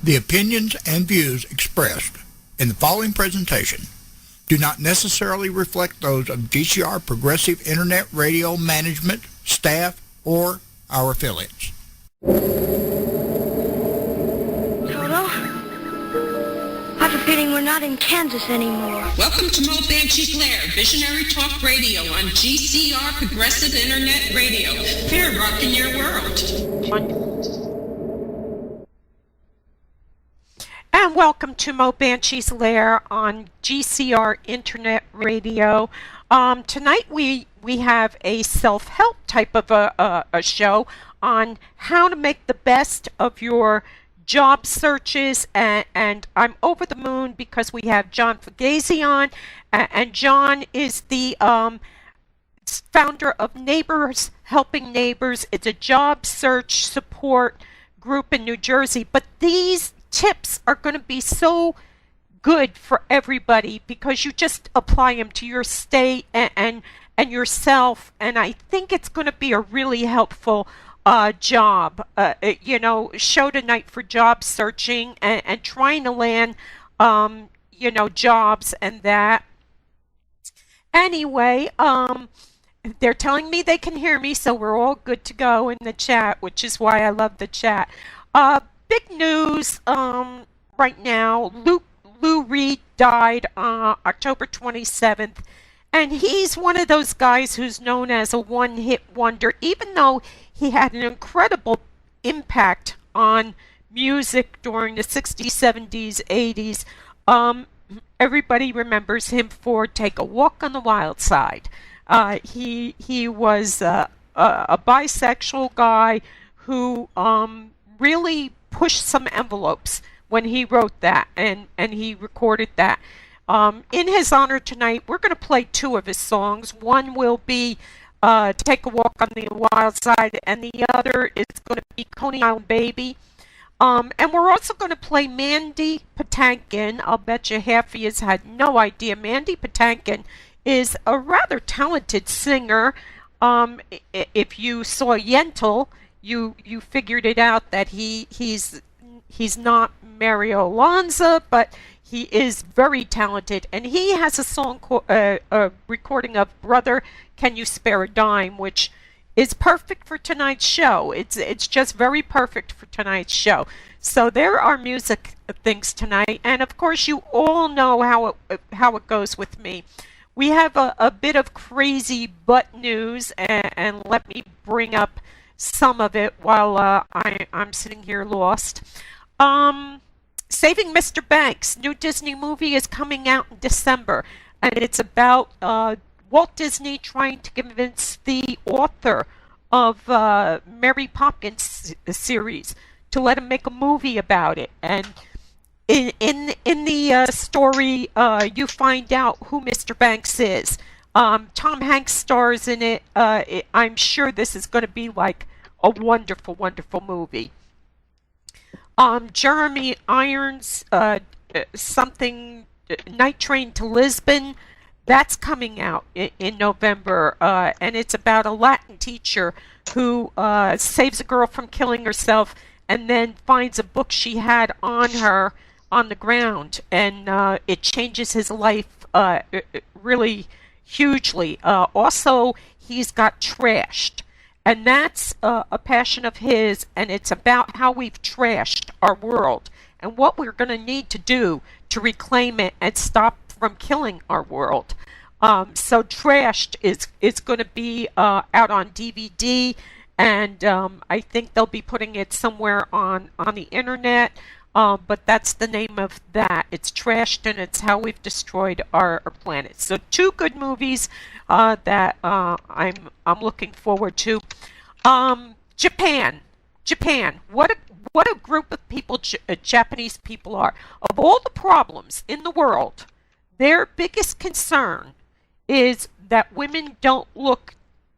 The opinions and views expressed in the following presentation do not necessarily reflect those of GCR Progressive Internet Radio Management, staff, or our affiliates. Toto? I have a feeling we're not in Kansas anymore. Welcome to Mo Banshee's Lair, Visionary Talk Radio on GCR Progressive Internet Radio. Fear rocking your world. And welcome to Mo Banshee's Lair on GCR Internet Radio. Tonight we have a self-help type of a show on how to make the best of your job searches, and I'm over the moon because we have John Fagazzie on, and John is the founder of Neighbors Helping Neighbors. It's a job search support group in New Jersey, but these tips are going to be so good for everybody because you just apply them to your state and yourself, and I think it's going to be a really helpful job, show tonight for job searching and trying to land, jobs and that. Anyway, they're telling me they can hear me, so we're all good to go in the chat, which is why I love the chat. Big news right now. Lou Reed died October 27th, and he's one of those guys who's known as a one-hit wonder, even though he had an incredible impact on music during the 60s, 70s, 80s. Everybody remembers him for Take a Walk on the Wild Side. He was a bisexual guy who really pushed some envelopes when he wrote that and he recorded that. In his honor tonight, we're going to play two of his songs. One will be Take a Walk on the Wild Side, and the other is going to be Coney Island Baby. And we're also going to play Mandy Patinkin. I'll bet you half of you had no idea. Mandy Patinkin is a rather talented singer. If you saw Yentl, you figured it out that he's not Mario Lanza, but he is very talented, and he has a song a recording of Brother, Can You Spare a Dime, which is perfect for tonight's show. It's just very perfect for tonight's show. So there are music things tonight, and of course you all know how it goes with me. We have a bit of crazy butt news, and let me bring up some of it while I'm sitting here lost. Saving Mr. Banks, new Disney movie is coming out in December, and it's about Walt Disney trying to convince the author of Mary Poppins series to let him make a movie about it. And in the story, you find out who Mr. Banks is. Tom Hanks stars in it. I'm sure this is going to be like a wonderful, wonderful movie. Jeremy Irons, something, Night Train to Lisbon, that's coming out in November, and it's about a Latin teacher who saves a girl from killing herself and then finds a book she had on her on the ground, and it changes his life really hugely. Also, he's got Trashed, and that's a passion of his, and it's about how we've trashed our world and what we're going to need to do to reclaim it and stop from killing our world. So Trashed is going to be out on DVD, and I think they'll be putting it somewhere on the internet. But that's the name of that. It's Trashed, and it's how we've destroyed our planet. So two good movies that I'm looking forward to. Japan. What a group of people Japanese people are. Of all the problems in the world, their biggest concern is that women don't look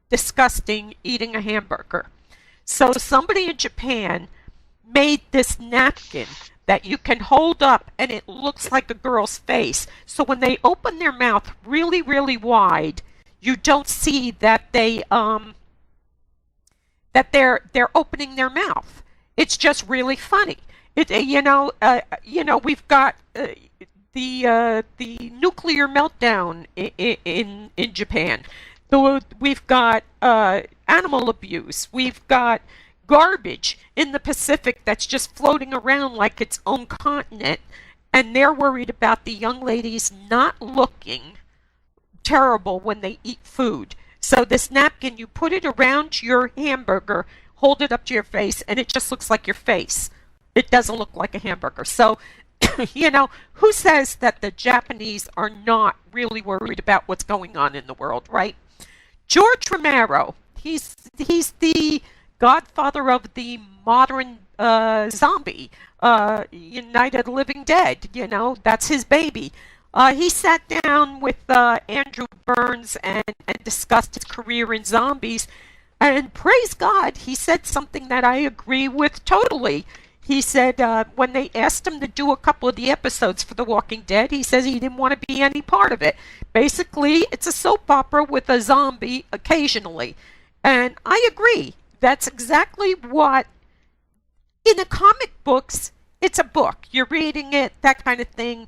disgusting eating a hamburger. So somebody in Japan made this napkin that you can hold up and it looks like a girl's face. So when they open their mouth really, really wide, you don't see that they're opening their mouth. It's just really funny. We've got the nuclear meltdown in Japan. We've got animal abuse. We've got garbage in the Pacific that's just floating around like its own continent, and they're worried about the young ladies not looking terrible when they eat food. So this napkin, you put it around your hamburger, hold it up to your face, and it just looks like your face. It doesn't look like a hamburger. So, who says that the Japanese are not really worried about what's going on in the world, right? George Romero, he's the godfather of the modern zombie, United of the Living Dead. That's his baby. He sat down with Andrew Burns and discussed his career in zombies, and praise God, he said something that I agree with totally. He said when they asked him to do a couple of the episodes for The Walking Dead, he says he didn't want to be any part of it. Basically, it's a soap opera with a zombie occasionally. And I agree. That's exactly what, in the comic books, it's a book. You're reading it, that kind of thing.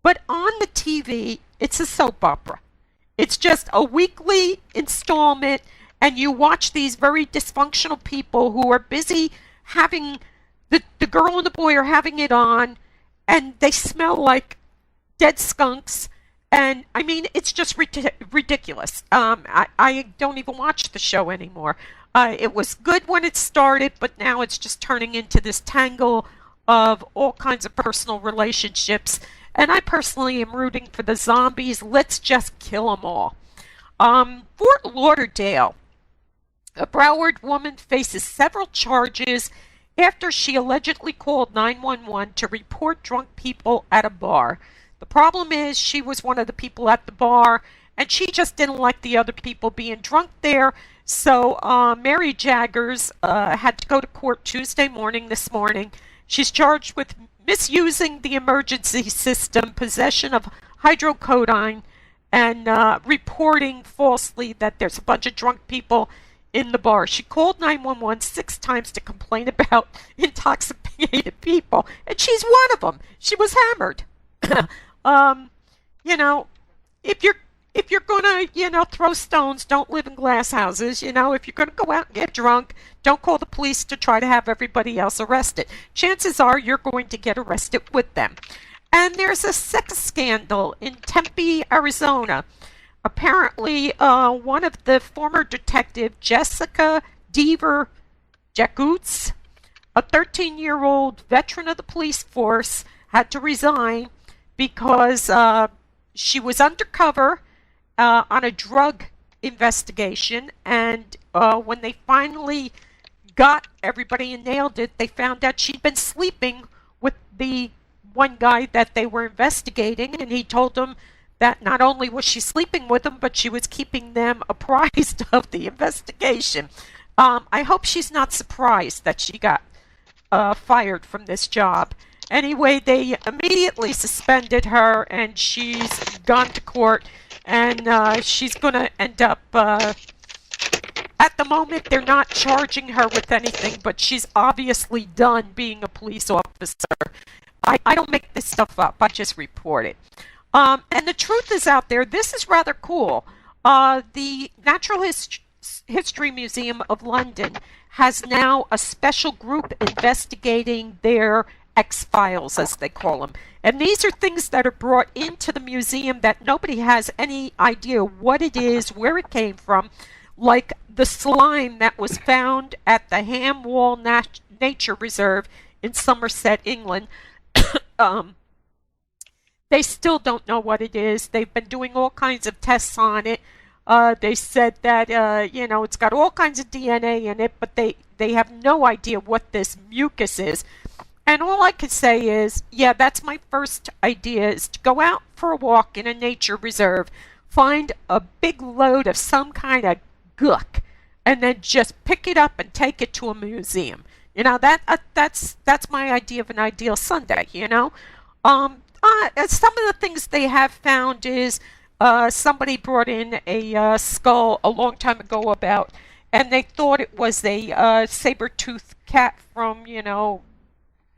But on the TV, it's a soap opera. It's just a weekly installment, and you watch these very dysfunctional people who are busy having... The girl and the boy are having it on, and they smell like dead skunks. And, I mean, it's just ridiculous. I don't even watch the show anymore. It was good when it started, but now it's just turning into this tangle of all kinds of personal relationships. And I personally am rooting for the zombies. Let's just kill them all. Fort Lauderdale. A Broward woman faces several charges after she allegedly called 911 to report drunk people at a bar. The problem is she was one of the people at the bar, and she just didn't like the other people being drunk there. So Mary Jaggers had to go to court Tuesday morning this morning. She's charged with misusing the emergency system, possession of hydrocodone, and reporting falsely that there's a bunch of drunk people in the bar. She called 911 6 times to complain about intoxicated people, and she's one of them. She was hammered. If you're gonna, throw stones, don't live in glass houses. If you're gonna go out and get drunk, don't call the police to try to have everybody else arrested. Chances are you're going to get arrested with them. And there's a sex scandal in Tempe, Arizona. Apparently, one of the former detective, Jessica Deaver Jacoots, a 13-year-old veteran of the police force, had to resign because she was undercover on a drug investigation, and when they finally got everybody and nailed it, they found out she'd been sleeping with the one guy that they were investigating, and he told them that not only was she sleeping with them, but she was keeping them apprised of the investigation. I hope she's not surprised that she got fired from this job. Anyway, they immediately suspended her, and she's gone to court, and she's going to end up... at the moment, they're not charging her with anything, but she's obviously done being a police officer. I don't make this stuff up. I just report it. And the truth is out there. This is rather cool. The Natural History Museum of London has now a special group investigating their X-Files, as they call them. And these are things that are brought into the museum that nobody has any idea what it is, where it came from, like the slime that was found at the Ham Wall Nature Reserve in Somerset, England. They still don't know what it is. They've been doing all kinds of tests on it. They said that, it's got all kinds of DNA in it, but they have no idea what this mucus is. And all I could say is, yeah, that's my first idea, is to go out for a walk in a nature reserve, find a big load of some kind of gook, and then just pick it up and take it to a museum. That's my idea of an ideal Sunday, some of the things they have found is somebody brought in a skull a long time ago and they thought it was a saber-toothed cat from,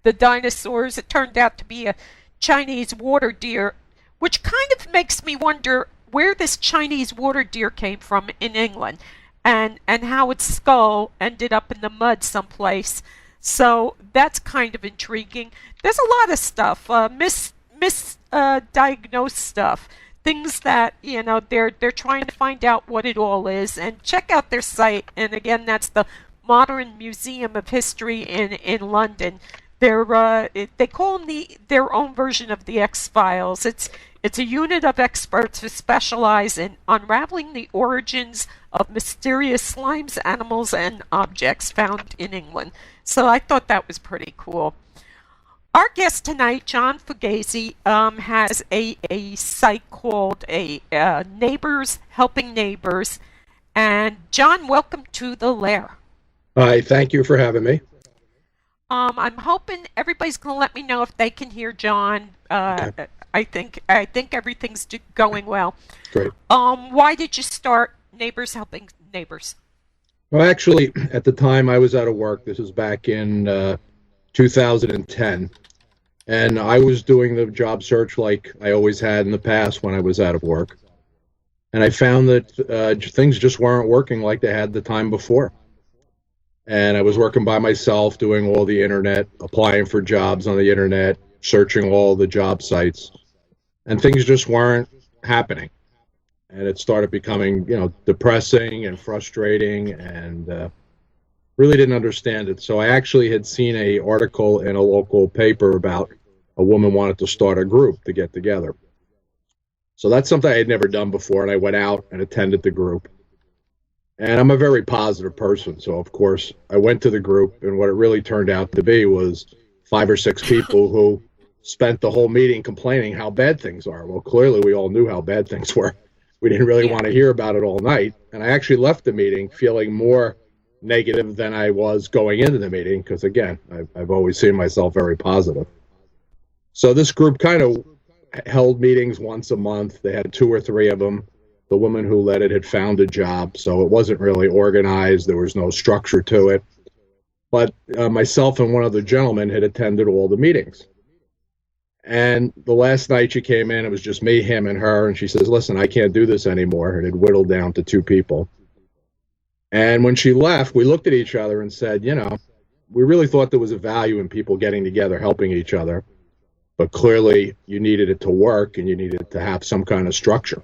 the dinosaurs. It turned out to be a Chinese water deer, which kind of makes me wonder where this Chinese water deer came from in England, and how its skull ended up in the mud someplace. So that's kind of intriguing. There's a lot of stuff, misdiagnosed stuff, things that they're trying to find out what it all is. And check out their site. And again, that's the Modern Museum of History in London. They call them their own version of the X-Files. It's a unit of experts who specialize in unraveling the origins of mysterious slimes, animals, and objects found in England. So I thought that was pretty cool. Our guest tonight, John Fagazzie, has a site called Neighbors Helping Neighbors. And John, welcome to the Lair. Hi, thank you for having me. I'm hoping everybody's going to let me know if they can hear John. Okay. I think everything's going well. Great. Why did you start Neighbors Helping Neighbors? Well, actually, at the time I was out of work. This was back in 2010. And I was doing the job search like I always had in the past when I was out of work. And I found that things just weren't working like they had the time before. And I was working by myself, doing all the internet, applying for jobs on the internet, searching all the job sites. And things just weren't happening. And it started becoming, depressing and frustrating, and really didn't understand it. So I actually had seen an article in a local paper about a woman wanted to start a group to get together. So that's something I had never done before, and I went out and attended the group. And I'm a very positive person, so of course I went to the group, and what it really turned out to be was 5 or 6 people who spent the whole meeting complaining how bad things are. Well, clearly we all knew how bad things were. We didn't really want to hear about it all night, and I actually left the meeting feeling more negative than I was going into the meeting, because again, I've always seen myself very positive. So this group kind of held meetings once a month. They had 2 or 3 of them. The woman who led it had found a job, so it wasn't really organized. There was no structure to it. But myself and one other gentleman had attended all the meetings. And the last night she came in, it was just me, him, and her, and she says, listen, I can't do this anymore. And it whittled down to 2 people. And when she left, we looked at each other and said, we really thought there was a value in people getting together, helping each other. But clearly you needed it to work, and you needed to have some kind of structure.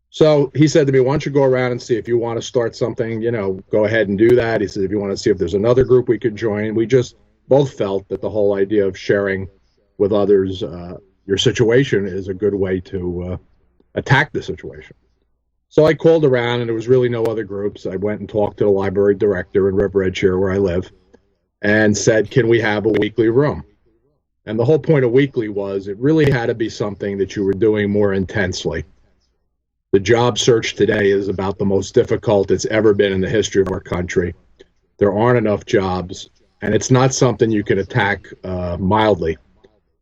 So he said to me, why don't you go around and see if you want to start something, go ahead and do that. He said, if you want to see if there's another group we could join. We just both felt that the whole idea of sharing with others your situation is a good way to attack the situation. So I called around, and there was really no other groups. I went and talked to the library director in River Edge here where I live and said, can we have a weekly room? And the whole point of weekly was it really had to be something that you were doing more intensely. The job search today is about the most difficult it's ever been in the history of our country. There aren't enough jobs, and it's not something you can attack mildly.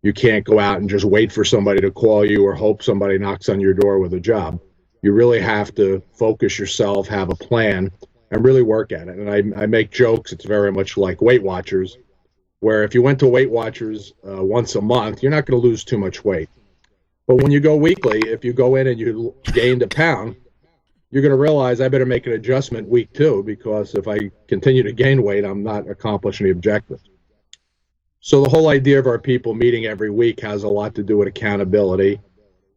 You can't go out and just wait for somebody to call you or hope somebody knocks on your door with a job. You really have to focus yourself, have a plan, and really work at it. And I make jokes, it's very much like Weight Watchers, where if you went to Weight Watchers once a month, you're not going to lose too much weight. But when you go weekly, if you go in and you gained a pound, you're going to realize I better make an adjustment week 2, because if I continue to gain weight, I'm not accomplishing the objective. So the whole idea of our people meeting every week has a lot to do with accountability,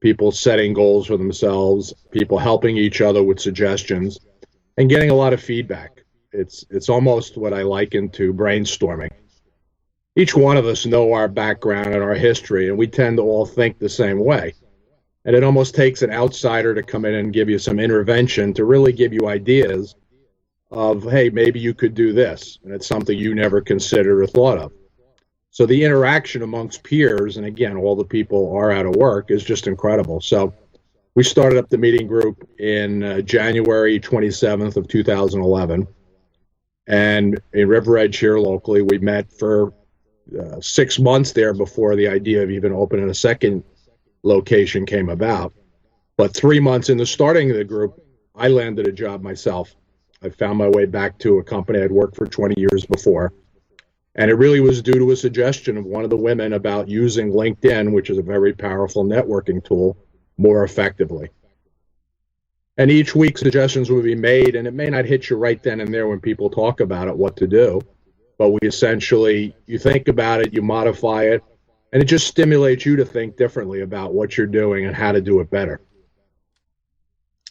people setting goals for themselves, people helping each other with suggestions, and getting a lot of feedback. It's almost what I liken to brainstorming. Each one of us know our background and our history, and we tend to all think the same way. And it almost takes an outsider to come in and give you some intervention to really give you ideas of, hey, maybe you could do this, and it's something you never considered or thought of. So the interaction amongst peers, and again, all the people are out of work, is just incredible. So we started up the meeting group in January 27th of 2011. And in River Edge here locally, we met for 6 months there before the idea of even opening a second location came about. But 3 months into starting the group, I landed a job myself. I found my way back to a company I'd worked for 20 years before. And it really was due to a suggestion of one of the women about using LinkedIn, which is a very powerful networking tool, more effectively. And each week suggestions would be made, and it may not hit you right then and there when people talk about it, what to do. But we essentially, you think about it, you modify it, and it just stimulates you to think differently about what you're doing and how to do it better.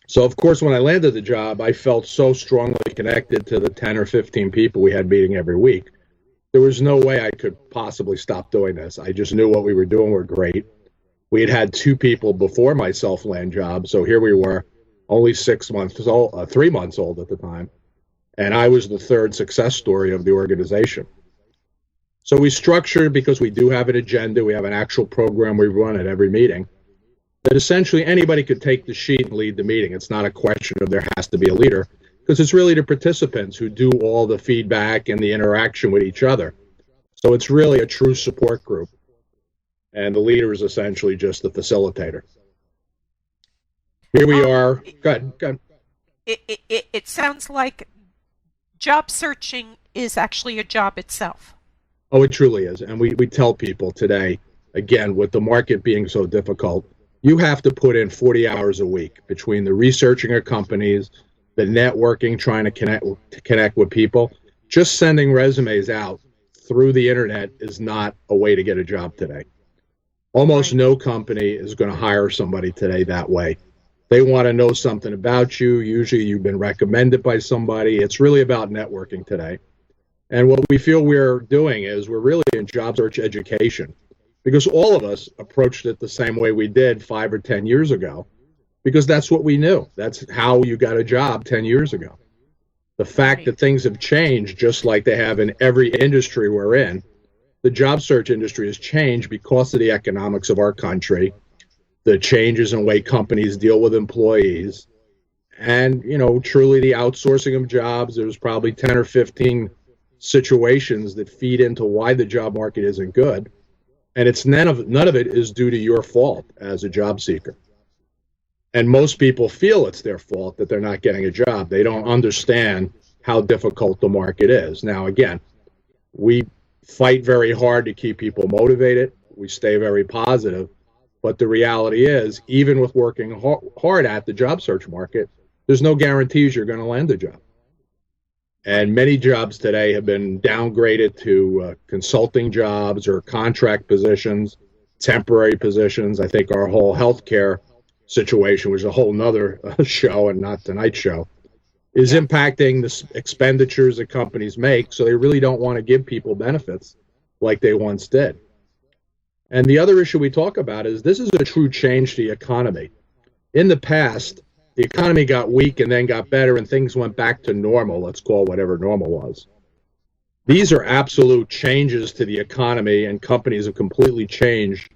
So, of course, when I landed the job, I felt so strongly connected to the 10 or 15 people we had meeting every week. There was no way I could possibly stop doing this. I just knew what we were doing were great. We had had 2 people before myself land jobs, so here we were, only 6 months old, 3 months old at the time, and I was the 3rd success story of the organization. So we structured, because we do have an agenda, we have an actual program we run at every meeting, that essentially anybody could take the sheet and lead the meeting. It's not a question of there has to be a leader, because it's really the participants who do all the feedback and the interaction with each other. So it's really a true support group. And the leader is essentially just the facilitator. Here we are. Go ahead. It sounds like job searching is actually a job itself. Oh, it truly is. And we tell people today, again, with the market being so difficult, you have to put in 40 hours a week between the researching of companies, the networking, trying to connect with people. Just sending resumes out through the internet is not a way to get a job today. Almost no company is going to hire somebody today that way. They want to know something about you. Usually you've been recommended by somebody. It's really about networking today. And what we feel we're doing is we're really in job search education, because all of us approached it the same way we did 5 or 10 years ago, because that's what we knew. That's how you got a job 10 years ago. The fact that things have changed, just like they have in every industry we're in, the job search industry has changed because of the economics of our country, the changes in the way companies deal with employees, and, truly the outsourcing of jobs. There's probably 10 or 15 situations that feed into why the job market isn't good. And it's none of it is due to your fault as a job seeker. And most people feel it's their fault that they're not getting a job. They don't understand how difficult the market is. Now, again, we fight very hard to keep people motivated. We stay very positive. But the reality is, even with working hard at the job search market, there's no guarantees you're going to land a job. And many jobs today have been downgraded to consulting jobs or contract positions, temporary positions. I think our whole healthcare situation, which is a whole nother show and not tonight's show, is impacting the expenditures that companies make. So they really don't want to give people benefits like they once did. And the other issue we talk about is this is a true change to the economy. In the past, the economy got weak and then got better and things went back to normal, let's call whatever normal was. These are absolute changes to the economy, and companies have completely changed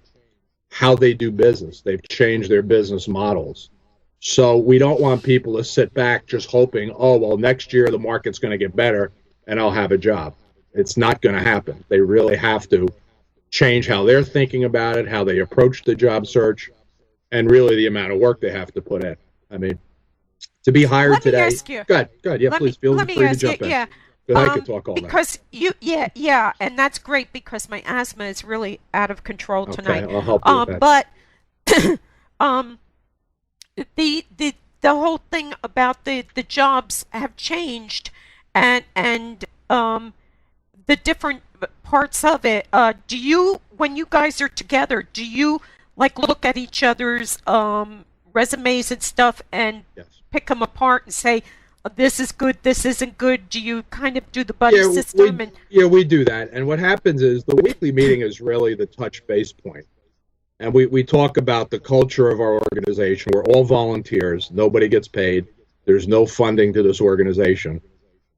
how they do business. They've changed their business models. So we don't want people to sit back just hoping, oh, well, next year the market's going to get better and I'll have a job. It's not going to happen. They really have to change how they're thinking about it, how they approach the job search, and really the amount of work they have to put in. I mean, to be hired today. Let me ask you. Go ahead. Yeah, please feel free to jump in. Yeah. I could talk all night. Because and that's great because my asthma is really out of control tonight. Okay, I'll help you with that. But the whole thing about the jobs have changed, and the different parts of it. Do you, when you guys are together, do you look at each other's resumes and stuff and pick them apart and say, this is good, this isn't good? Do you kind of do the buddy system? We do that. And what happens is the weekly meeting is really the touch base point. And we talk about the culture of our organization. We're all volunteers. Nobody gets paid. There's no funding to this organization.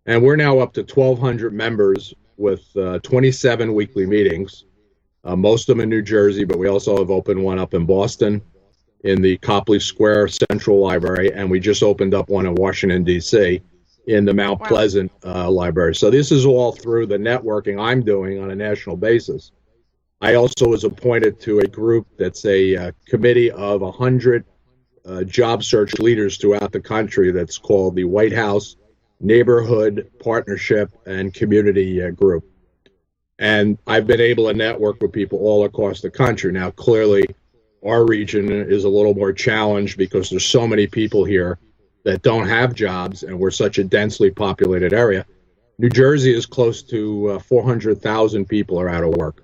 And we're now up to 1,200 members with 27 weekly meetings, most of them in New Jersey, but we also have opened one up in Boston in the Copley Square Central Library, and we just opened up one in Washington, D.C. in the Mount Pleasant Library. So this is all through the networking I'm doing on a national basis. I also was appointed to a group that's a committee of 100 job search leaders throughout the country that's called the White House Neighborhood Partnership and Community Group. And I've been able to network with people all across the country. Now, clearly, our region is a little more challenged because there's so many people here that don't have jobs, and we're such a densely populated area. New Jersey is close to 400,000 people are out of work.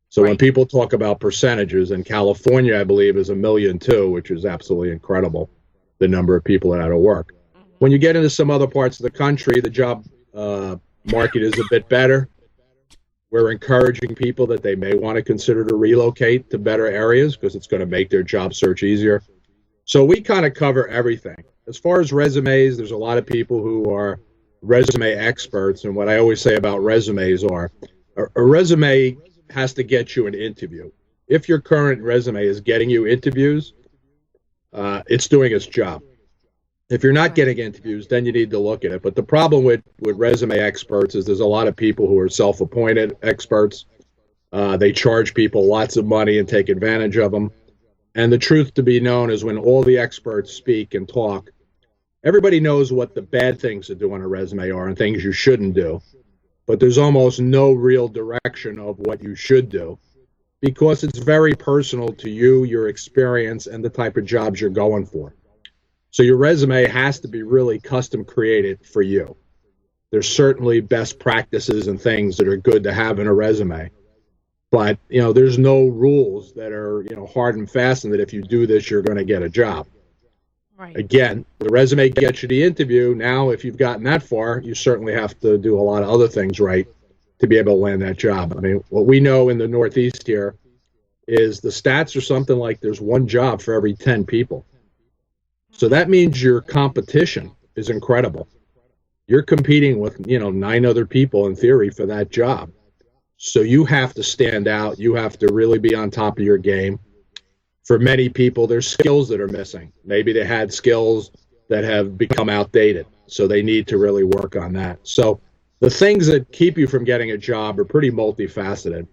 So when people talk about percentages, and California, I believe, is 1 million too, which is absolutely incredible, the number of people that are out of work. When you get into some other parts of the country, the job market is a bit better. We're encouraging people that they may want to consider to relocate to better areas because it's going to make their job search easier. So we kind of cover everything. As far as resumes, there's a lot of people who are resume experts, and what I always say about resumes are a resume has to get you an interview. If your current resume is getting you interviews, it's doing its job. If you're not getting interviews, then you need to look at it. But the problem with resume experts is there's a lot of people who are self-appointed experts. They charge people lots of money and take advantage of them. And the truth to be known is when all the experts speak and talk, everybody knows what the bad things to do on a resume are and things you shouldn't do. But there's almost no real direction of what you should do because it's very personal to you, your experience, and the type of jobs you're going for. So your resume has to be really custom created for you. There's certainly best practices and things that are good to have in a resume. But, there's no rules that are, hard and fast and that if you do this, you're going to get a job. Right. Again, the resume gets you the interview. Now, if you've gotten that far, you certainly have to do a lot of other things right to be able to land that job. I mean, what we know in the Northeast here is the stats are something like there's one job for every 10 people. So that means your competition is incredible. You're competing with, 9 other people in theory for that job. So you have to stand out. You have to really be on top of your game. For many people, there's skills that are missing. Maybe they had skills that have become outdated. So they need to really work on that. So the things that keep you from getting a job are pretty multifaceted.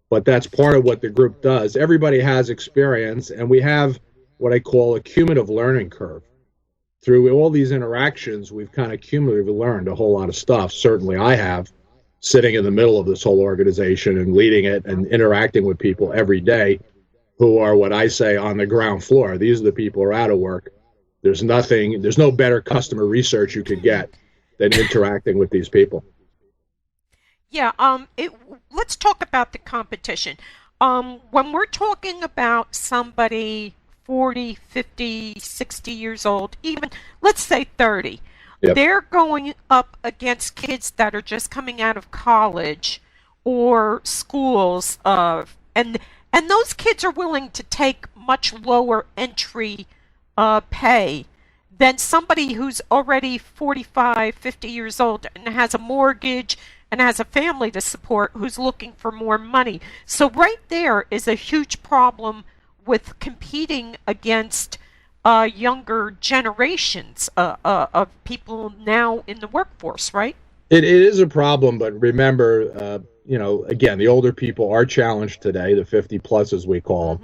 But that's part of what the group does. Everybody has experience, and we have what I call a cumulative learning curve. Through all these interactions, we've kind of cumulatively learned a whole lot of stuff. Certainly I have, sitting in the middle of this whole organization and leading it and interacting with people every day who are what I say on the ground floor. These are the people who are out of work. There's no better customer research you could get than interacting with these people. Yeah, let's talk about the competition. When we're talking about somebody 40, 50, 60 years old, even let's say 30. Yep. They're going up against kids that are just coming out of college or schools, and those kids are willing to take much lower entry pay than somebody who's already 45, 50 years old and has a mortgage and has a family to support who's looking for more money. So right there is a huge problem with competing against younger generations of people now in the workforce, right? It is a problem, but remember, again, the older people are challenged today, the 50 plus as we call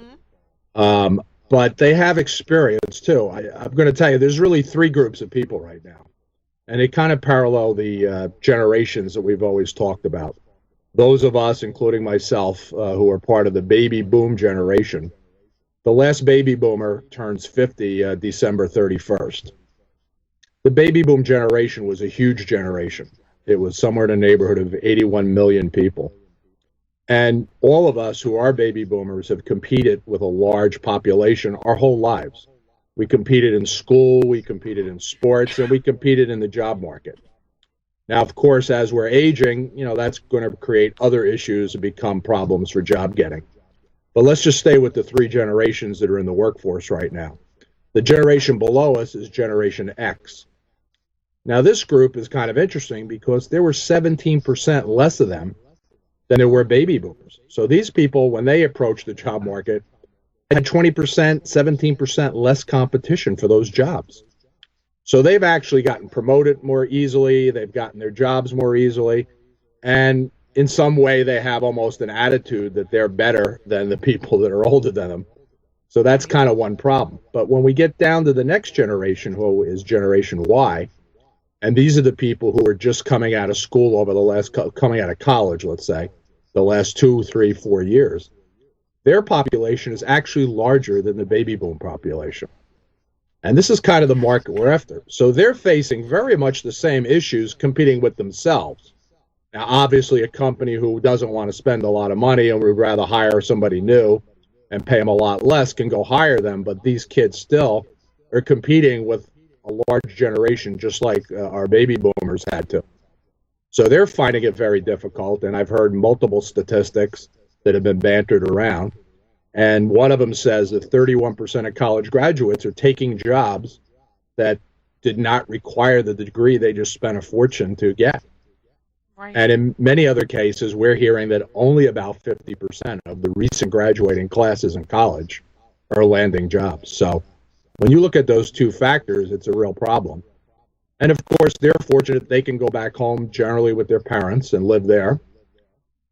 them. But they have experience too. I'm going to tell you, there's really 3 groups of people right now. And they kind of parallel the generations that we've always talked about. Those of us, including myself, who are part of the baby boom generation. The last baby boomer turns 50 December 31st. The baby boom generation was a huge generation. It was somewhere in the neighborhood of 81 million people. And all of us who are baby boomers have competed with a large population our whole lives. We competed in school, we competed in sports, and we competed in the job market. Now, of course, as we're aging, that's going to create other issues and become problems for job getting. But let's just stay with the 3 generations that are in the workforce right now. The generation below us is Generation X. Now, this group is kind of interesting because there were 17% less of them than there were baby boomers. So these people, when they approached the job market, had 20%, 17% less competition for those jobs. So they've actually gotten promoted more easily. They've gotten their jobs more easily. And in some way, they have almost an attitude that they're better than the people that are older than them. So that's kind of one problem. But when we get down to the next generation, who is Generation Y, and these are the people who are just coming out of school over the last, coming out of college, let's say, the last 2, 3, 4 years, their population is actually larger than the baby boom population. And this is kind of the market we're after. So they're facing very much the same issues competing with themselves. Now, obviously, a company who doesn't want to spend a lot of money and would rather hire somebody new and pay them a lot less can go hire them, but these kids still are competing with a large generation, just like our baby boomers had to. So they're finding it very difficult, and I've heard multiple statistics that have been bantered around. And one of them says that 31% of college graduates are taking jobs that did not require the degree they just spent a fortune to get. Right. And in many other cases, we're hearing that only about 50% of the recent graduating classes in college are landing jobs. So when you look at those two factors, it's a real problem. And of course, they're fortunate they can go back home generally with their parents and live there.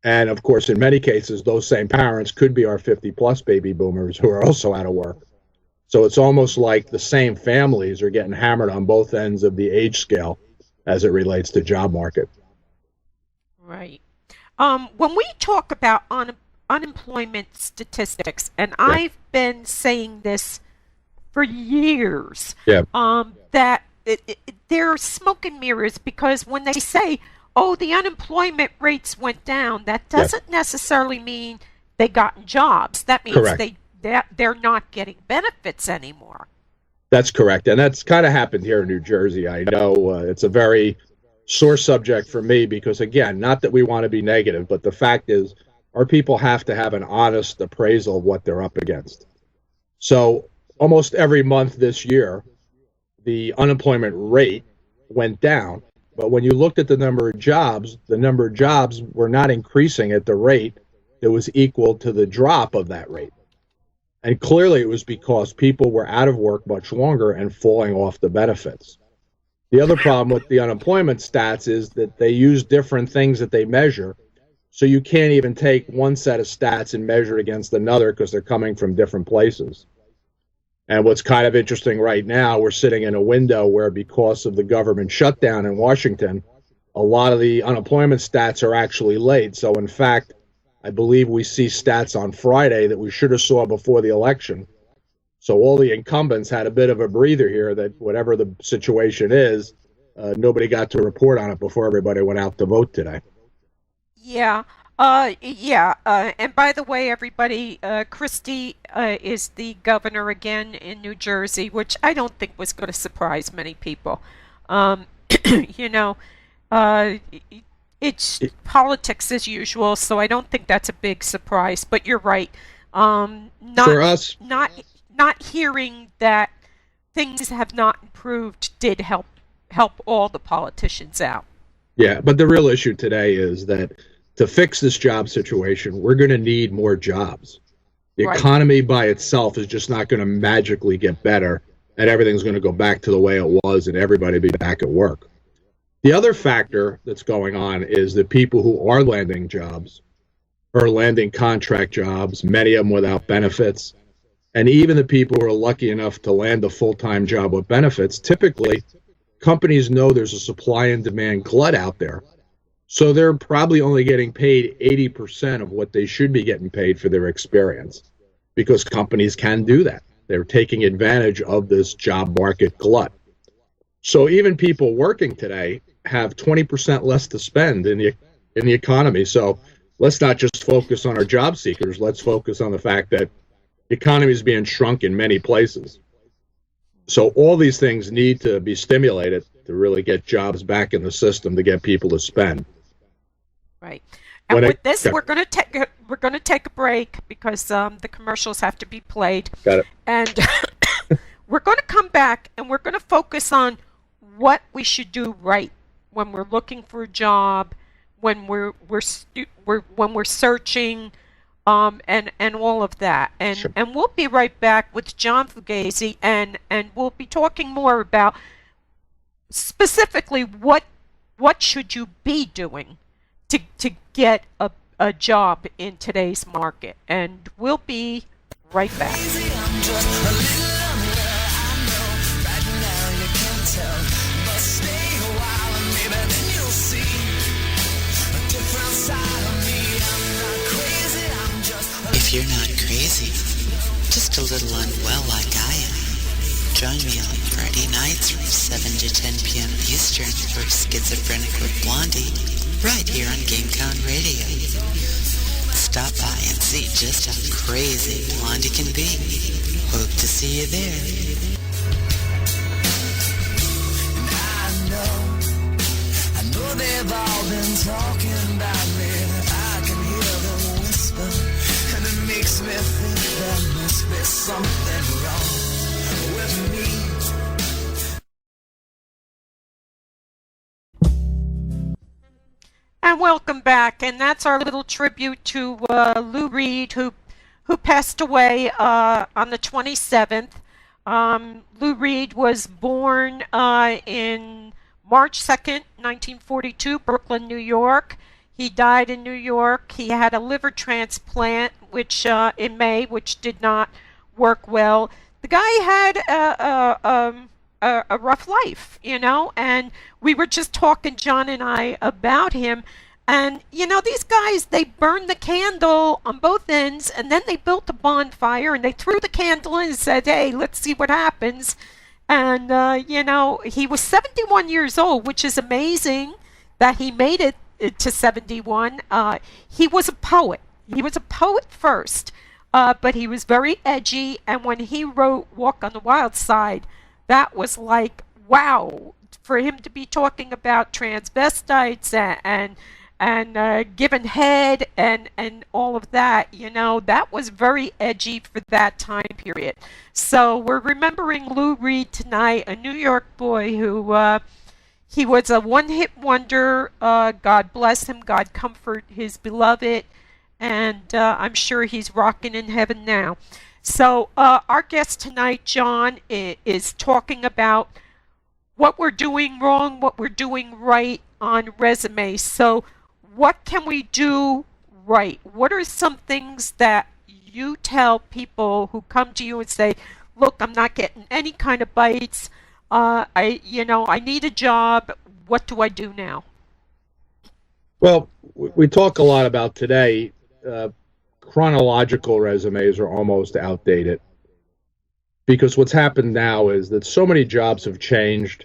And of course, in many cases, those same parents could be our 50-plus baby boomers who are also out of work. So it's almost like the same families are getting hammered on both ends of the age scale as it relates to job market. Right. When we talk about unemployment statistics, and I've been saying this for years, that they're smoke and mirrors, because when they say, oh, the unemployment rates went down, that doesn't necessarily mean they got jobs. That means they're not getting benefits anymore. That's correct. And that's kind of happened here in New Jersey. I know it's a very sore subject for me because, again, not that we want to be negative, but the fact is our people have to have an honest appraisal of what they're up against. So almost every month this year, the unemployment rate went down. But when you looked at the number of jobs were not increasing at the rate that was equal to the drop of that rate. And clearly it was because people were out of work much longer and falling off the benefits. The other problem with the unemployment stats is that they use different things that they measure. So you can't even take one set of stats and measure it against another because they're coming from different places. And what's kind of interesting right now, we're sitting in a window where because of the government shutdown in Washington, a lot of the unemployment stats are actually late. So in fact, I believe we see stats on Friday that we should have saw before the election. So all the incumbents had a bit of a breather here that whatever the situation is, nobody got to report on it before everybody went out to vote today. Yeah. And by the way, everybody, Christie is the governor again in New Jersey, which I don't think was going to surprise many people. It's politics as usual, so I don't think that's a big surprise. But you're right. For us, not hearing that things have not improved did help all the politicians out. Yeah, but the real issue today is that to fix this job situation, we're going to need more jobs. The economy by itself is just not going to magically get better, and everything's going to go back to the way it was, and everybody be back at work. The other factor that's going on is that people who are landing jobs are landing contract jobs, many of them without benefits. And even the people who are lucky enough to land a full-time job with benefits, typically companies know there's a supply and demand glut out there. So they're probably only getting paid 80% of what they should be getting paid for their experience because companies can do that. They're taking advantage of this job market glut. So even people working today have 20% less to spend in the economy. So let's not just focus on our job seekers. Let's focus on the fact that the economy is being shrunk in many places. So all these things need to be stimulated to really get jobs back in the system to get people to spend. Right. And with this, we're going to take a break because the commercials have to be played. Got it. And we're going to come back and we're going to focus on what we should do right when we're looking for a job, when we're searching, and all of that. And Sure. And we'll be right back with John Fagazzie, and we'll be talking more about specifically what should you be doing to get a job in today's market. And we'll be right back. Side of me, I'm if you're not crazy, just a little unwell like I am, join me on Friday nights from 7 to 10 p.m. Eastern for Schizophrenic with Blondie, right here on GameCon Radio. Stop by and see just how crazy Blondie can be. Hope to see you there. I know they've all been talking about me. I can hear them whisper, and it makes me think there must be something wrong with me. And welcome back, and that's our little tribute to Lou Reed, who passed away on the 27th. Lou Reed was born in March 2nd, 1942, Brooklyn, New York. He died in New York. He had a liver transplant, which in May, which did not work well. The guy had a rough life, you know, and we were just talking, John and I, about him. And, you know, these guys, they burned the candle on both ends, and then they built a bonfire, and they threw the candle in and said, hey, let's see what happens. And, you know, he was 71 years old, which is amazing that he made it to 71. He was a poet. He was a poet first, but he was very edgy, and when he wrote Walk on the Wild Side, that was like, wow, for him to be talking about transvestites and giving head and all of that, you know, that was very edgy for that time period. So we're remembering Lou Reed tonight, a New York boy who, he was a one-hit wonder. God bless him, God comfort his beloved, and I'm sure he's rocking in heaven now. So our guest tonight, John, is talking about what we're doing wrong, what we're doing right on resumes. So what can we do right? What are some things that you tell people who come to you and say, look, I'm not getting any kind of bites, I need a job, what do I do now? Well, we talk a lot about today, chronological resumes are almost outdated because what's happened now is that so many jobs have changed.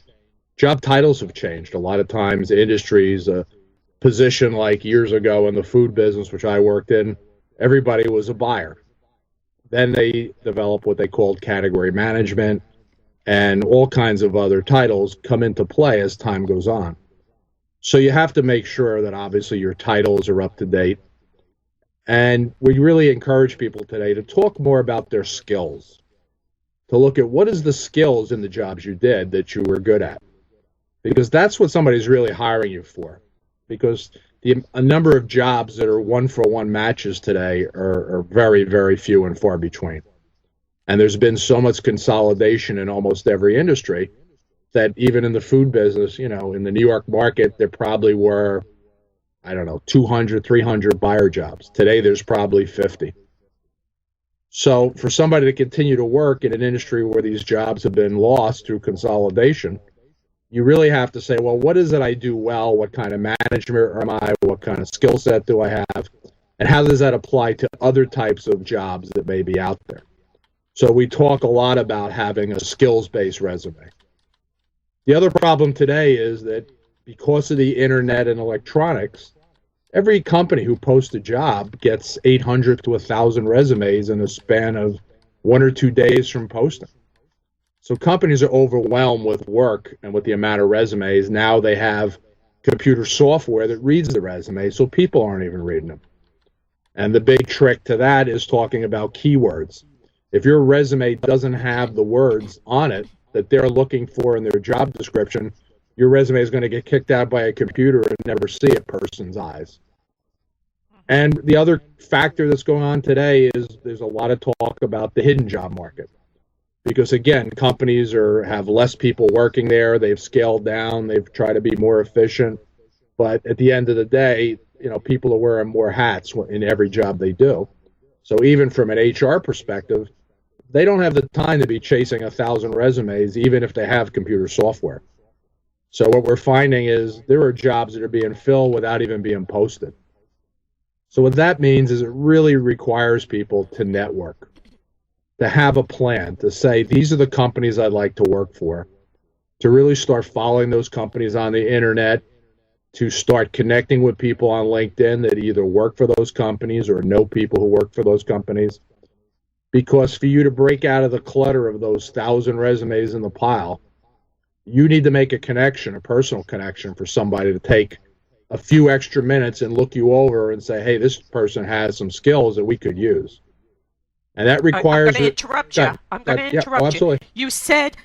Job titles have changed. A lot of times industries, a position like years ago in the food business, which I worked in, everybody was a buyer. Then they developed what they called category management, and all kinds of other titles come into play as time goes on. So you have to make sure that obviously your titles are up to date. And we really encourage people today to talk more about their skills, to look at what is the skills in the jobs you did that you were good at, because that's what somebody's really hiring you for. Because a number of jobs that are one-for-one matches today are very, very few and far between. And there's been so much consolidation in almost every industry that even in the food business, you know, in the New York market, there probably were, 200, 300 buyer jobs. Today, there's probably 50. So for somebody to continue to work in an industry where these jobs have been lost through consolidation, you really have to say, well, what is it I do well? What kind of manager am I? What kind of skill set do I have? And how does that apply to other types of jobs that may be out there? So we talk a lot about having a skills-based resume. The other problem today is that because of the internet and electronics, every company who posts a job gets 800 to 1,000 resumes in a span of 1 or 2 days from posting. So companies are overwhelmed with work and with the amount of resumes. Now they have computer software that reads the resume, so people aren't even reading them. And the big trick to that is talking about keywords. If your resume doesn't have the words on it that they're looking for in their job description, your resume is going to get kicked out by a computer and never see a person's eyes. And the other factor that's going on today is there's a lot of talk about the hidden job market. Because again, companies have less people working there. They've scaled down. They've tried to be more efficient. But at the end of the day, people are wearing more hats in every job they do. So even from an HR perspective, they don't have the time to be chasing 1,000 resumes, even if they have computer software. So what we're finding is there are jobs that are being filled without even being posted. So what that means is it really requires people to network, to have a plan, to say, these are the companies I'd like to work for, to really start following those companies on the internet, to start connecting with people on LinkedIn that either work for those companies or know people who work for those companies. Because for you to break out of the clutter of those 1,000 resumes in the pile, you need to make a connection, a personal connection, for somebody to take a few extra minutes and look you over and say, hey, this person has some skills that we could use. And that requires... I'm going to interrupt you. I'm going to interrupt you. Absolutely. You said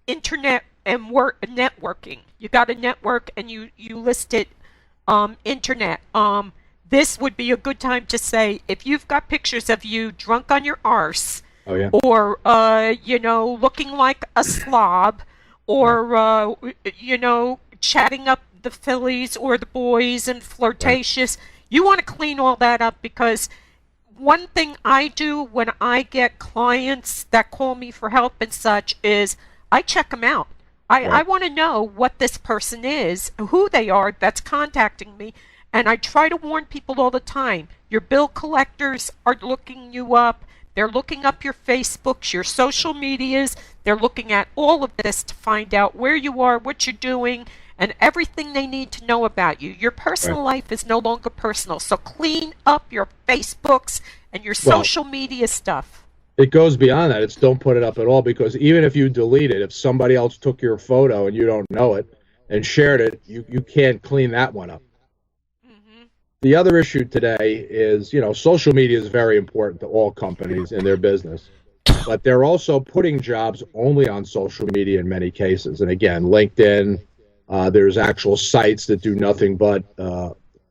internet and networking. You got a network and you listed internet. This would be a good time to say, if you've got pictures of you drunk on your arse, or looking like a slob, or chatting up the fillies or the boys and flirtatious, you want to clean all that up, because one thing I do when I get clients that call me for help and such is I check them out. I want to know what this person is, who they are that's contacting me, and I try to warn people all the time. Your bill collectors are looking you up. They're looking up your Facebooks, your social medias. They're looking at all of this to find out where you are, what you're doing, and everything they need to know about you. Your personal life is no longer personal, so clean up your Facebooks and your social media stuff. It goes beyond that. It's don't put it up at all, because even if you delete it, if somebody else took your photo and you don't know it and shared it, you can't clean that one up. Mm-hmm. The other issue today is, social media is very important to all companies in their business, but they're also putting jobs only on social media in many cases. And again, LinkedIn, there's actual sites that do nothing but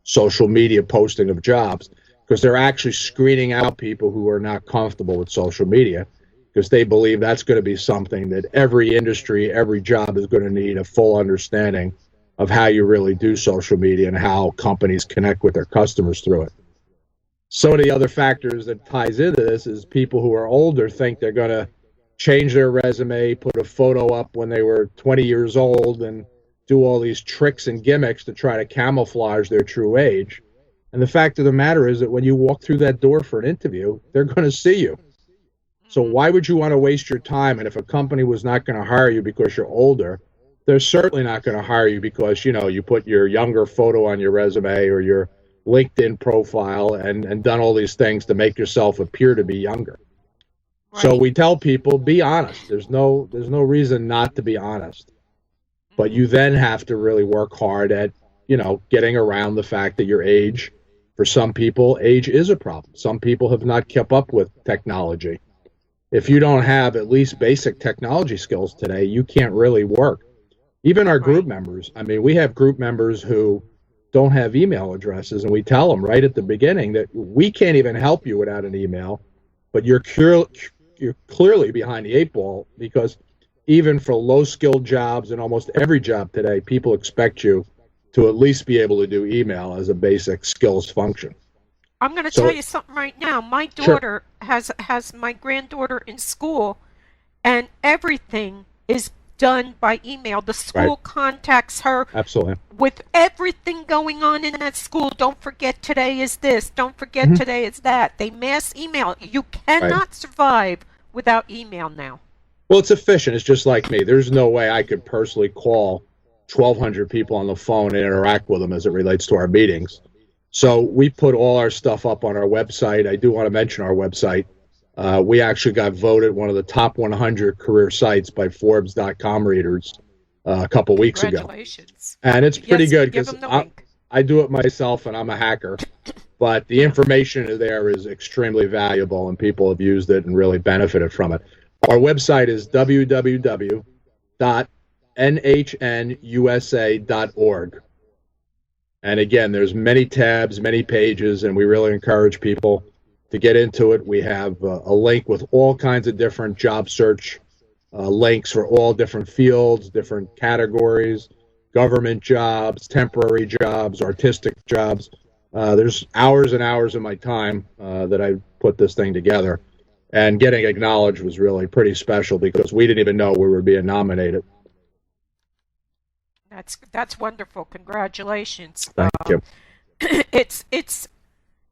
social media posting of jobs, because they're actually screening out people who are not comfortable with social media, because they believe that's going to be something that every industry, every job is going to need a full understanding of how you really do social media and how companies connect with their customers through it. Some of the other factors that ties into this is people who are older think they're going to change their resume, put a photo up when they were 20 years old, and do all these tricks and gimmicks to try to camouflage their true age. And the fact of the matter is that when you walk through that door for an interview, they're going to see you. So why would you want to waste your time? And if a company was not going to hire you because you're older, they're certainly not going to hire you because, you put your younger photo on your resume or your LinkedIn profile and done all these things to make yourself appear to be younger. Right. So we tell people, be honest. There's no reason not to be honest. But you then have to really work hard at, getting around the fact that your age, for some people, age is a problem. Some people have not kept up with technology. If you don't have at least basic technology skills today, you can't really work. Even our group members, we have group members who don't have email addresses, and we tell them right at the beginning that we can't even help you without an email, but you're clearly behind the eight ball, because even for low-skilled jobs and almost every job today, people expect you to at least be able to do email as a basic skills function. I'm going to tell you something right now. My daughter has my granddaughter in school, and everything is done by email. The school contacts her with everything going on in that school. Don't forget today is this. Don't forget today is that. They mass email. You cannot survive without email now. Well, it's efficient. It's just like me. There's no way I could personally call 1,200 people on the phone and interact with them as it relates to our meetings. So we put all our stuff up on our website. I do want to mention our website. We actually got voted one of the top 100 career sites by Forbes.com readers a couple weeks ago. Congratulations. And it's pretty good because I do it myself and I'm a hacker. But the information there is extremely valuable and people have used it and really benefited from it. Our website is www.nhnusa.org. And again, there's many tabs, many pages, and we really encourage people to get into it. We have a link with all kinds of different job search links for all different fields, different categories, government jobs, temporary jobs, artistic jobs. There's hours and hours of my time that I put this thing together. And getting acknowledged was really pretty special because we didn't even know we were being nominated. That's wonderful. Congratulations. Thank you. It's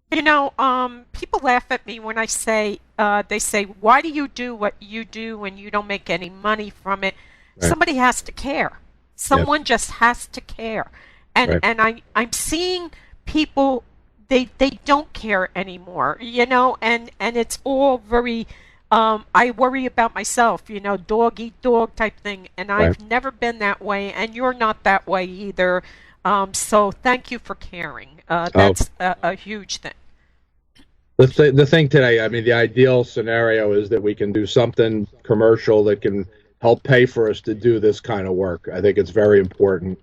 People laugh at me when I say, they say, why do you do what you do when you don't make any money from it? Right. Somebody has to care. Someone just has to care. And Right. and I'm seeing people, they don't care anymore, and it's all very, I worry about myself, dog eat dog type thing, and I've Right. never been that way, and you're not that way either. So thank you for caring. That's a huge thing. The thing today, I mean, the ideal scenario is that we can do something commercial that can help pay for us to do this kind of work. I think it's very important.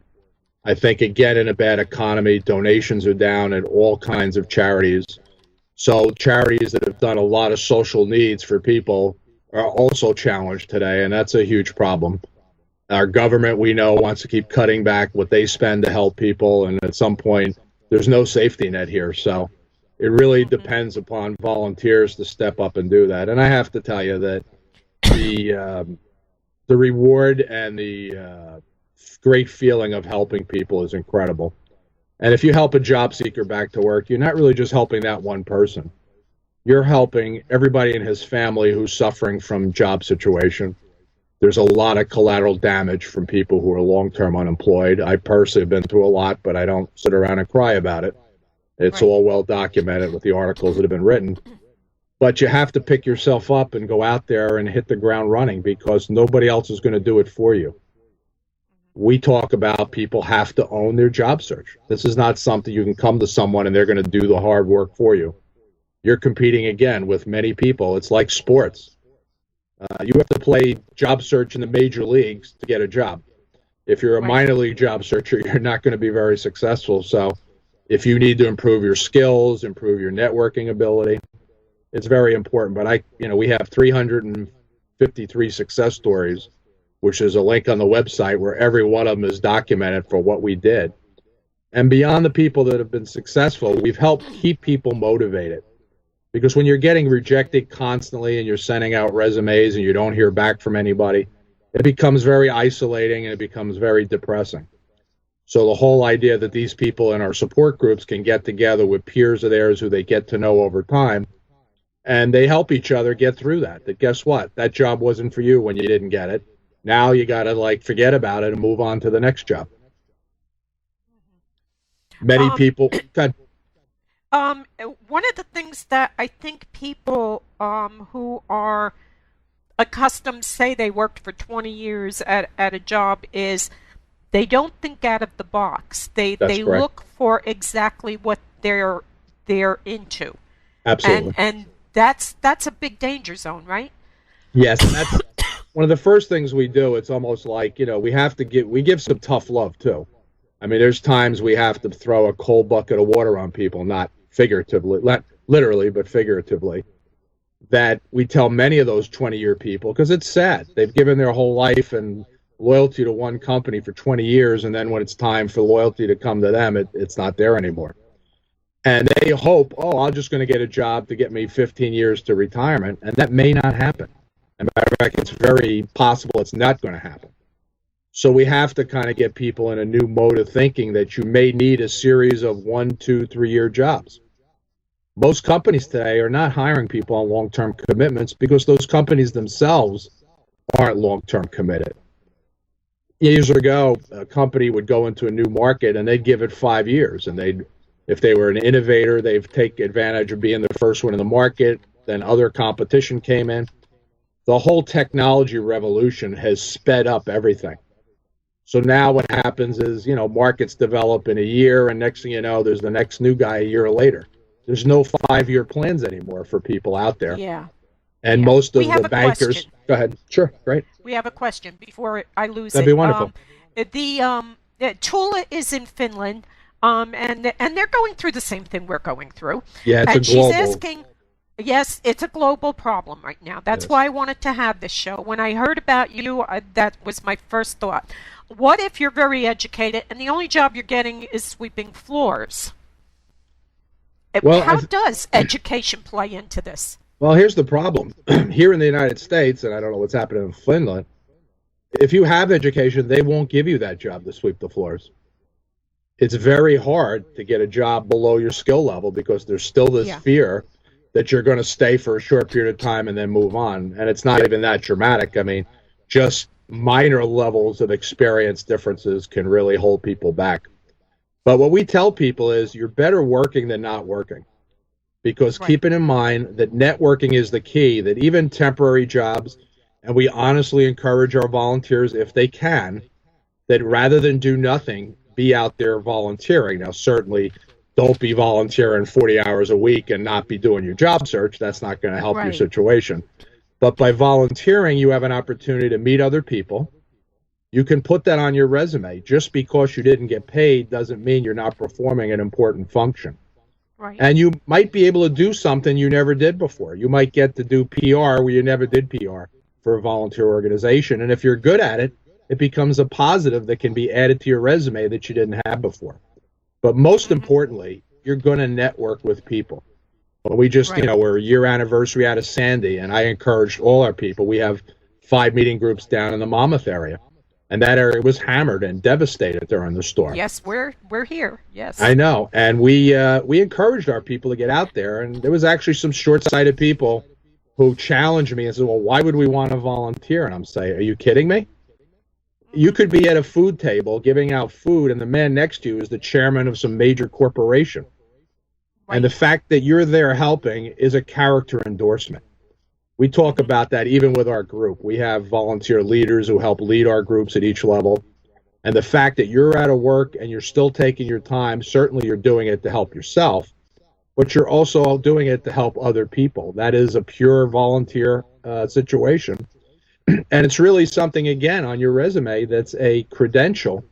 I think, again, in a bad economy, donations are down at all kinds of charities. So charities that have done a lot of social needs for people are also challenged today, and that's a huge problem. Our government, we know, wants to keep cutting back what they spend to help people, and at some point, there's no safety net here. So it really depends upon volunteers to step up and do that. And I have to tell you that the reward and the great feeling of helping people is incredible. And if you help a job seeker back to work, you're not really just helping that one person. You're helping everybody in his family who's suffering from job situation. There's a lot of collateral damage from people who are long-term unemployed. I personally have been through a lot, but I don't sit around and cry about it. It's Right. all well documented with the articles that have been written. But you have to pick yourself up and go out there and hit the ground running, because nobody else is going to do it for you. We talk about people have to own their job search. This is not something you can come to someone and they're going to do the hard work for you. You're competing, again, with many people. It's like sports. You have to play job search in the major leagues to get a job. If you're a Right. minor league job searcher, you're not going to be very successful. So if you need to improve your skills, improve your networking ability, it's very important. But we have 353 success stories, which is a link on the website where every one of them is documented for what we did. And beyond the people that have been successful, we've helped keep people motivated. Because when you're getting rejected constantly and you're sending out resumes and you don't hear back from anybody, it becomes very isolating and it becomes very depressing. So the whole idea that these people in our support groups can get together with peers of theirs who they get to know over time, and they help each other get through that. That guess what? That job wasn't for you when you didn't get it. Now you got to forget about it and move on to the next job. Many people. God, One of the things that I think people who are accustomed, say they worked for 20 years at a job, is they don't think out of the box. They That's correct. look for exactly what they're into. Absolutely. And that's a big danger zone, right? Yes, and that's one of the first things we do. It's almost like, we give some tough love too. I mean, there's times we have to throw a cold bucket of water on people, not figuratively, not literally, but figuratively, that we tell many of those 20-year people, because it's sad. They've given their whole life and loyalty to one company for 20 years, and then when it's time for loyalty to come to them, it's not there anymore. And they hope, I'm just going to get a job to get me 15 years to retirement, and that may not happen. As a matter of fact, it's very possible it's not going to happen. So we have to kind of get people in a new mode of thinking that you may need a series of 1, 2, 3-year jobs. Most companies today are not hiring people on long-term commitments because those companies themselves aren't long-term committed. Years ago, a company would go into a new market and they'd give it 5 years, and if they were an innovator, they'd take advantage of being the first one in the market. Then other competition came in. The whole technology revolution has sped up everything. So now what happens is, markets develop in a year, and next thing you know, there's the next new guy a year later. There's no 5-year plans anymore for people out there. Yeah. And Yeah. most of We have the a bankers. question. Go ahead. Sure. Great. We have a question before I lose That'd it. be wonderful. Tula is in Finland, and they're going through the same thing we're going through. Yeah, it's And a global. she's asking, yes, it's a global problem right now. That's Yes. why I wanted to have this show. When I heard about you, that was my first thought. What if you're very educated and the only job you're getting is sweeping floors? Well, How does education play into this? Well, here's the problem. Here in the United States, and I don't know what's happening in Finland, if you have education, they won't give you that job to sweep the floors. it's very hard to get a job below your skill level because there's still this fear that you're going to stay for a short period of time and then move on. And it's not even that dramatic. I mean, just minor levels of experience differences can really hold people back. But what we tell people is you're better working than not working, because keeping in mind that networking is the key, that even temporary jobs, and we honestly encourage our volunteers, if they can, that rather than do nothing, be out there volunteering. Now, certainly don't be volunteering 40 hours a week and not be doing your job search. That's not going to help your situation. But by volunteering, you have an opportunity to meet other people. You can put that on your resume. Just because you didn't get paid doesn't mean you're not performing an important function. Right. And you might be able to do something you never did before. You might get to do PR where you never did PR for a volunteer organization. And if you're good at it, it becomes a positive that can be added to your resume that you didn't have before. But most importantly, you're going to network with people. Well, we just, we're a year anniversary out of Sandy, and I encouraged all our people. We have 5 meeting groups down in the Monmouth area, and that area was hammered and devastated during the storm. Yes, we're here. Yes, I know, and we encouraged our people to get out there, and there was actually some short-sighted people who challenged me and said, "Well, why would we want to volunteer?" And I'm saying, "Are you kidding me? You could be at a food table giving out food, and the man next to you is the chairman of some major corporation. Right. And the fact that you're there helping is a character endorsement." We talk about that even with our group. We have volunteer leaders who help lead our groups at each level. And the fact that you're out of work and you're still taking your time, certainly you're doing it to help yourself, but you're also doing it to help other people. That is a pure volunteer situation. And it's really something, again, on your resume that's a credential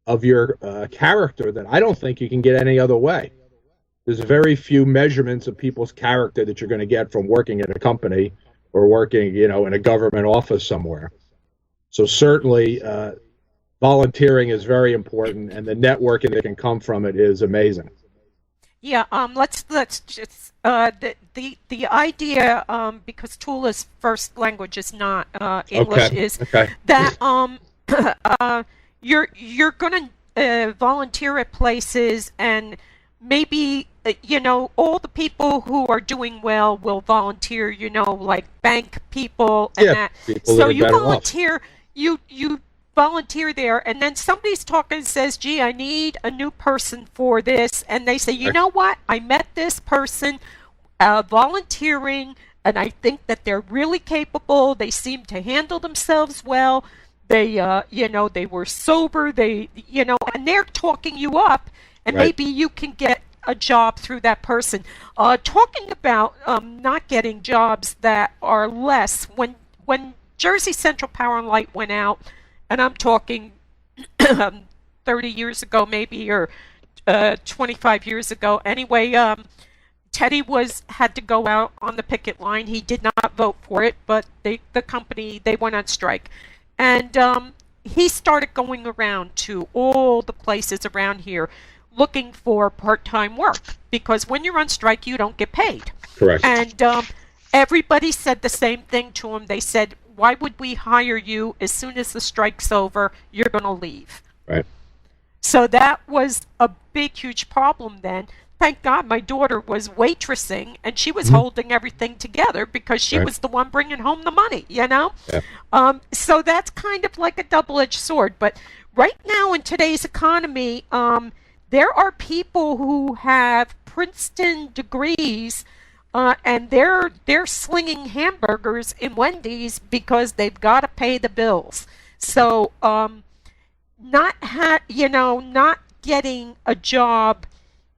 of your character that I don't think you can get any other way. There's very few measurements of people's character that you're going to get from working at a company or working, in a government office somewhere. So certainly volunteering is very important, and the networking that can come from it is amazing. Yeah, let's just the idea, because Tula's first language is not English, is that you're going to volunteer at places, and maybe all the people who are doing well will volunteer, like bank people and that. So you volunteer, you volunteer there, and then somebody's talking and says, "Gee, I need a new person for this," and they say, "You know what? I met this person volunteering, and I think that they're really capable. They seem to handle themselves well. They, they were sober. They, and they're talking you up, and maybe you can get a job through that person." Talking about not getting jobs that are less, when Jersey Central Power and Light went out, and I'm talking 30 years ago maybe, or 25 years ago. Anyway, Teddy had to go out on the picket line. He did not vote for it, but the company, they went on strike. And he started going around to all the places around here looking for part-time work, because when you're on strike, you don't get paid. Correct. And everybody said the same thing to him. They said, "Why would we hire you? As soon as the strike's over, you're going to leave." Right. So that was a big, huge problem then. Thank God my daughter was waitressing, and she was holding everything together because she was the one bringing home the money, Yeah. So that's kind of like a double-edged sword. But right now in today's economy, there are people who have Princeton degrees, and they're slinging hamburgers in Wendy's because they've got to pay the bills. So, not getting a job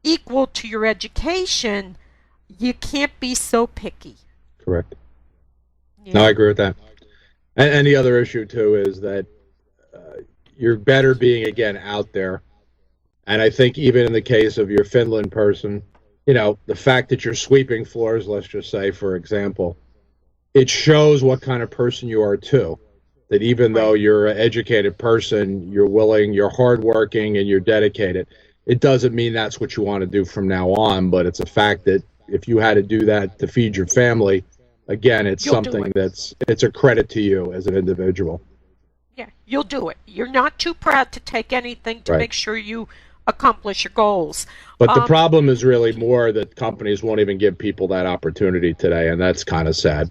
equal to your education, you can't be so picky. Correct. Yeah. No, I agree with that. And the other issue too is that you're better being, again, out there. And I think even in the case of your Finland person, the fact that you're sweeping floors, let's just say, for example, it shows what kind of person you are too. That even though you're an educated person, you're willing, you're hardworking, and you're dedicated. It doesn't mean that's what you want to do from now on, but it's a fact that if you had to do that to feed your family, again, it's something it's a credit to you as an individual. Yeah, you'll do it. You're not too proud to take anything to make sure you accomplish your goals. But the problem is really more that companies won't even give people that opportunity today, and that's kind of sad.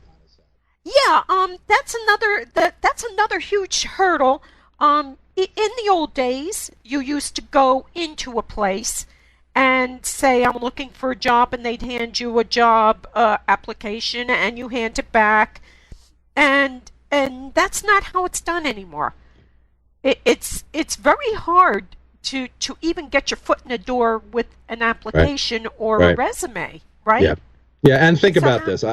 Yeah, that's another huge hurdle. In the old days, you used to go into a place and say, I'm looking for a job, and they'd hand you a job application, and you hand it back, and that's not how it's done anymore. It's very hard to even get your foot in the door with an application or a resume, right? Yeah, and think about this.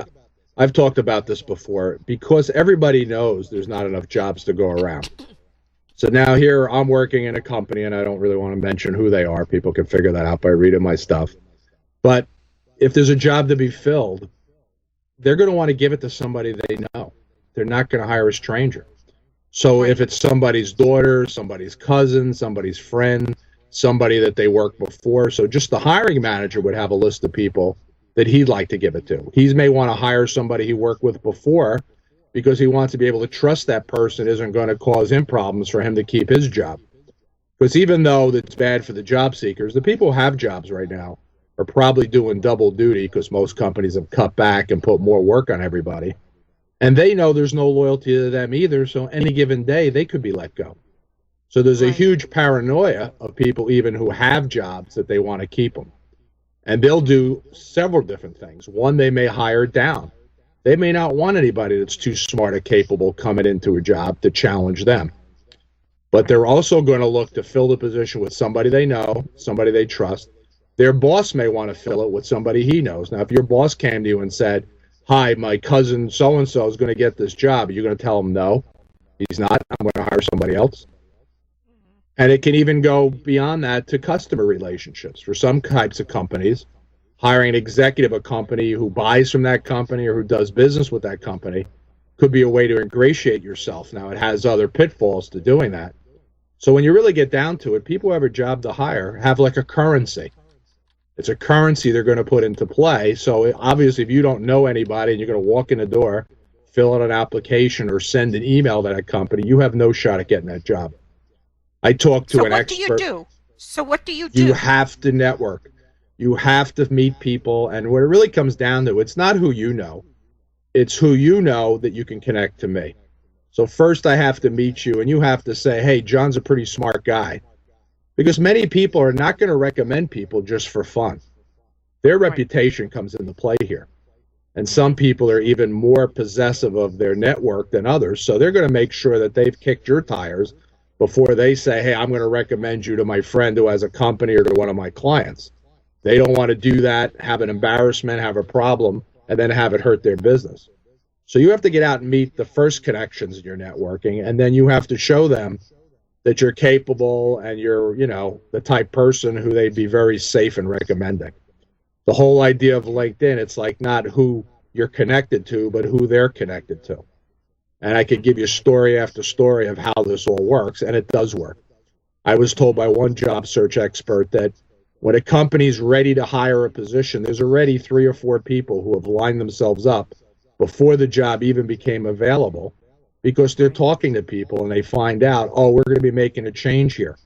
I've talked about this before, because everybody knows there's not enough jobs to go around. So now here I'm working in a company, and I don't really want to mention who they are. People can figure that out by reading my stuff. But if there's a job to be filled, they're going to want to give it to somebody they know. They're not going to hire a stranger. So if it's somebody's daughter, somebody's cousin, somebody's friend, somebody that they worked before, so just the hiring manager would have a list of people that he'd like to give it to. He may want to hire somebody he worked with before because he wants to be able to trust that person isn't going to cause him problems for him to keep his job. Because even though it's bad for the job seekers, the people who have jobs right now are probably doing double duty because most companies have cut back and put more work on everybody. And they know there's no loyalty to them either, so any given day they could be let go. So there's a huge paranoia of people even who have jobs that they want to keep them. And they'll do several different things. One, they may hire down. They may not want anybody that's too smart or capable coming into a job to challenge them. But they're also going to look to fill the position with somebody they know, somebody they trust. Their boss may want to fill it with somebody he knows. Now, if your boss came to you and said, hi, my cousin so-and-so is going to get this job, you're going to tell him, no, he's not. I'm going to hire somebody else. And it can even go beyond that to customer relationships. For some types of companies, hiring an executive of a company who buys from that company or who does business with that company could be a way to ingratiate yourself. Now, it has other pitfalls to doing that. So when you really get down to it, people who have a job to hire have like a currency. It's a currency they're going to put into play. So obviously, if you don't know anybody and you're going to walk in the door, fill out an application or send an email to that company, you have no shot at getting that job. I talked to an expert. So what do you do? So what do you do? You have to network. You have to meet people. And what it really comes down to, it's not who you know. It's who you know that you can connect to me. So first I have to meet you, and you have to say, hey, John's a pretty smart guy. Because many people are not going to recommend people just for fun. Their reputation comes into play here. And some people are even more possessive of their network than others. So they're going to make sure that they've kicked your tires before they say, hey, I'm going to recommend you to my friend who has a company or to one of my clients. They don't want to do that, have an embarrassment, have a problem, and then have it hurt their business. So you have to get out and meet the first connections in your networking, and then you have to show them that you're capable and you're, the type person who they'd be very safe in recommending. The whole idea of LinkedIn, it's like not who you're connected to, but who they're connected to. And I could give you story after story of how this all works, and it does work. I was told by one job search expert that when a company's ready to hire a position, there's already 3 or 4 people who have lined themselves up before the job even became available because they're talking to people and they find out, oh, we're going to be making a change here.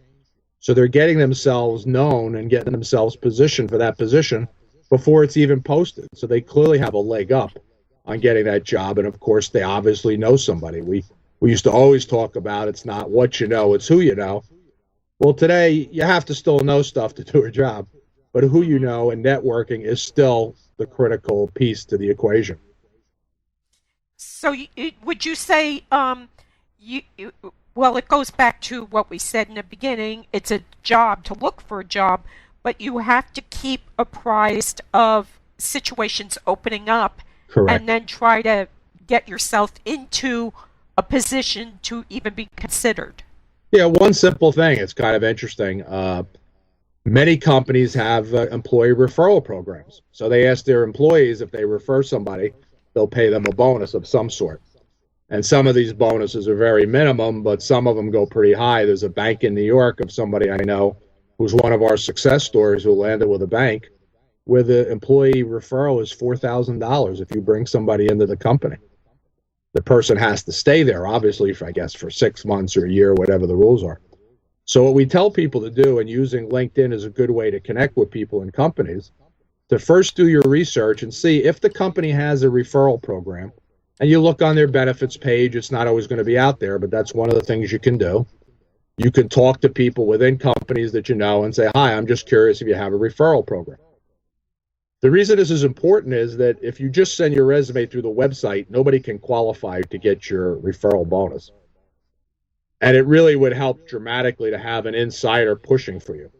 So they're getting themselves known and getting themselves positioned for that position before it's even posted. So they clearly have a leg up on getting that job. And of course, they obviously know somebody. We used to always talk about it's not what you know, it's who you know. Well, today you have to still know stuff to do a job, but who you know and networking is still the critical piece to the equation. So would you say, well, it goes back to what we said in the beginning. It's a job to look for a job, but you have to keep apprised of situations opening up. Correct. And then try to get yourself into a position to even be considered. Yeah, one simple thing. It's kind of interesting. Many companies have employee referral programs. So they ask their employees if they refer somebody, they'll pay them a bonus of some sort. And some of these bonuses are very minimum, but some of them go pretty high. There's a bank in New York of somebody I know who's one of our success stories who landed with a bank where the employee referral is $4,000 if you bring somebody into the company. The person has to stay there, obviously, for 6 months or a year, whatever the rules are. So what we tell people to do, and using LinkedIn is a good way to connect with people and companies, to first do your research and see if the company has a referral program. And you look on their benefits page. It's not always going to be out there, but that's one of the things you can do. You can talk to people within companies that you know and say, hi, I'm just curious if you have a referral program. The reason this is important is that if you just send your resume through the website, nobody can qualify to get your referral bonus. And it really would help dramatically to have an insider pushing for you.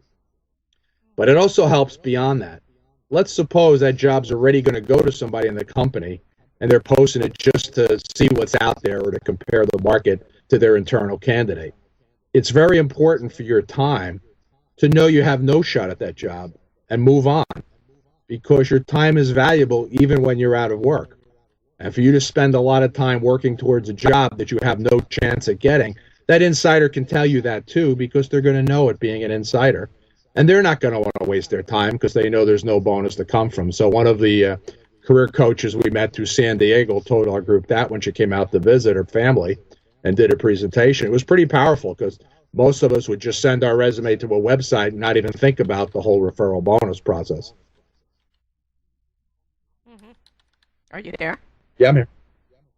But it also helps beyond that. Let's suppose that job's already going to go to somebody in the company and they're posting it just to see what's out there or to compare the market to their internal candidate. It's very important for your time to know you have no shot at that job and move on, because your time is valuable even when you're out of work. And for you to spend a lot of time working towards a job that you have no chance at getting, that insider can tell you that too, because they're going to know it being an insider. And they're not going to want to waste their time because they know there's no bonus to come from. So one of the career coaches we met through San Diego told our group that when she came out to visit her family and did a presentation. It was pretty powerful because most of us would just send our resume to a website and not even think about the whole referral bonus process. Mm-hmm. Are you there? Yeah, I'm here.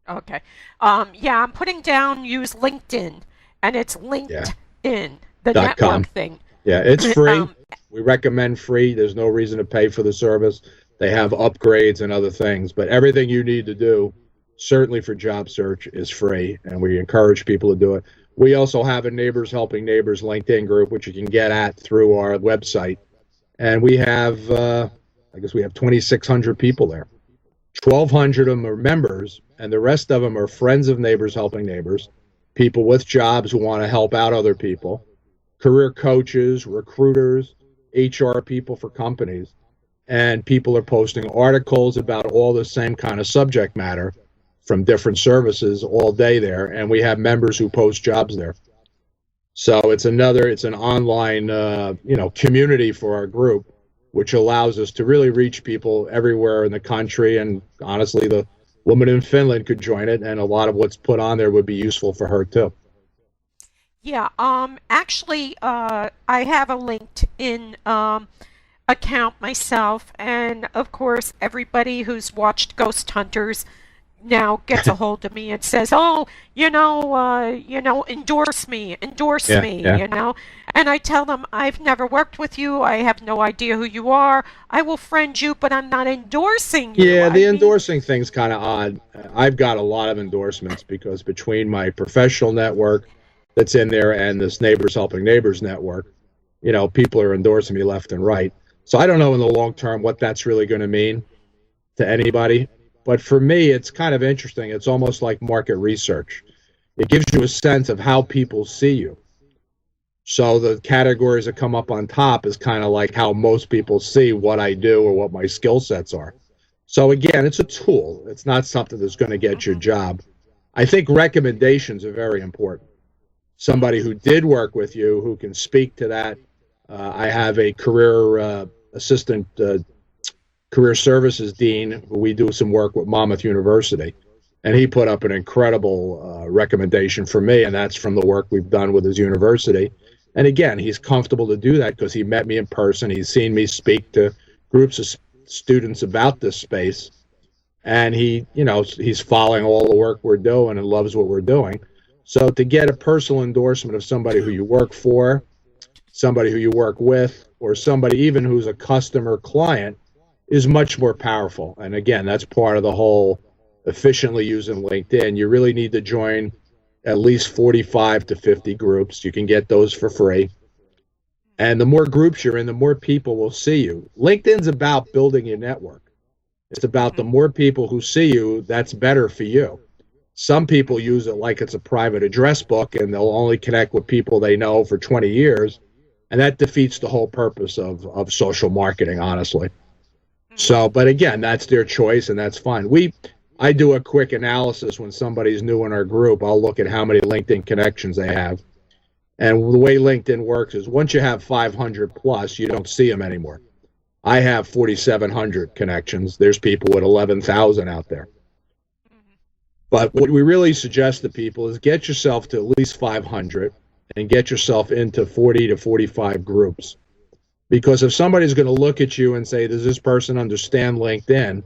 Okay. Yeah, I'm putting down use LinkedIn, and it's LinkedIn, the network .com. thing. Yeah, it's free. We recommend free. There's no reason to pay for the service. They have upgrades and other things, but everything you need to do, certainly for job search, is free, and we encourage people to do it. We also have a Neighbors Helping Neighbors LinkedIn group, which you can get at through our website, and we have, I guess we have 2,600 people there. 1,200 of them are members, and the rest of them are friends of Neighbors Helping Neighbors, people with jobs who want to help out other people, career coaches, recruiters, HR people for companies, and people are posting articles about all the same kind of subject matter from different services all day there, and we have members who post jobs there. So it's an online community for our group, which allows us to really reach people everywhere in the country. And honestly, the woman in Finland could join it, and a lot of what's put on there would be useful for her too. Yeah, actually, I have a LinkedIn account myself, and of course, everybody who's watched Ghost Hunters now gets a hold of me and says, "Oh, endorse me, And I tell them, I've never worked with you. I have no idea who you are. I will friend you, but I'm not endorsing you. Yeah, the endorsing thing's kind of odd. I've got a lot of endorsements because between my professional network that's in there and this Neighbors Helping Neighbors network, people are endorsing me left and right. So I don't know in the long term what that's really going to mean to anybody. But for me, it's kind of interesting. It's almost like market research. It gives you a sense of how people see you. So the categories that come up on top is kind of like how most people see what I do or what my skill sets are. So again, it's a tool. It's not something that's going to get your job. I think recommendations are very important. Somebody who did work with you, who can speak to that. I have a career assistant, career services dean, who we do some work with Monmouth University. And he put up an incredible recommendation for me, and that's from the work we've done with his university. And again, he's comfortable to do that because he met me in person. He's seen me speak to groups of students about this space. And he's following all the work we're doing and loves what we're doing. So to get a personal endorsement of somebody who you work for, somebody who you work with, or somebody even who's a customer client is much more powerful. And again, that's part of the whole efficiently using LinkedIn. You really need to join at least 45 to 50 groups. You can get those for free. And the more groups you're in, the more people will see you. LinkedIn's about building your network. It's about the more people who see you, that's better for you. Some people use it like it's a private address book, and they'll only connect with people they know for 20 years. And that defeats the whole purpose of social marketing, honestly. So, but again, that's their choice, and that's fine. I do a quick analysis when somebody's new in our group. I'll look at how many LinkedIn connections they have. And the way LinkedIn works is once you have 500 plus, you don't see them anymore. I have 4,700 connections. There's people with 11,000 out there. But what we really suggest to people is get yourself to at least 500 and get yourself into 40 to 45 groups. Because if somebody's going to look at you and say, does this person understand LinkedIn?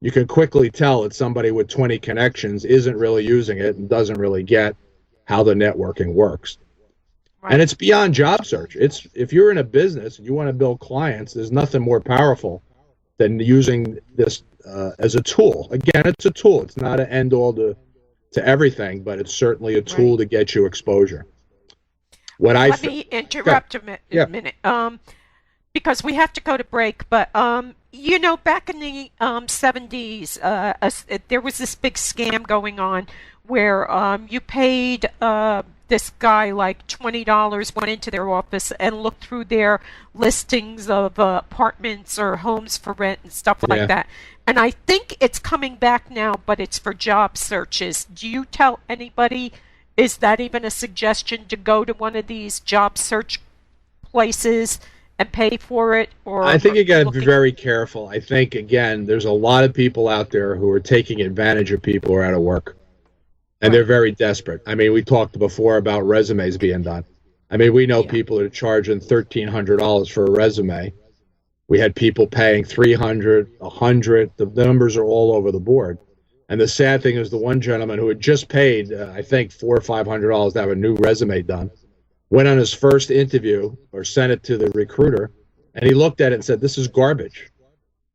You can quickly tell that somebody with 20 connections isn't really using it and doesn't really get how the networking works. Right. And it's beyond job search. It's if you're in a business and you want to build clients, there's nothing more powerful than using this as a tool. Again, it's a tool. It's not an end-all to everything, but it's certainly a tool to get you exposure. Let me interrupt a minute. Because we have to go to break, but back in the 70s, there was this big scam going on where you paid this guy like $20, went into their office and looked through their listings of apartments or homes for rent and stuff like that. And I think it's coming back now, but it's for job searches. Do you tell anybody, is that even a suggestion to go to one of these job search places and pay for it? Or I think you got to be very careful. I think, again, there's a lot of people out there who are taking advantage of people who are out of work. And they're very desperate. I mean, we talked before about resumes being done. I mean, we know people that are charging $1,300 for a resume. We had people paying $300, $100. The numbers are all over the board. And the sad thing is the one gentleman who had just paid, I think, $400 or $500 to have a new resume done, went on his first interview or sent it to the recruiter, and he looked at it and said, this is garbage.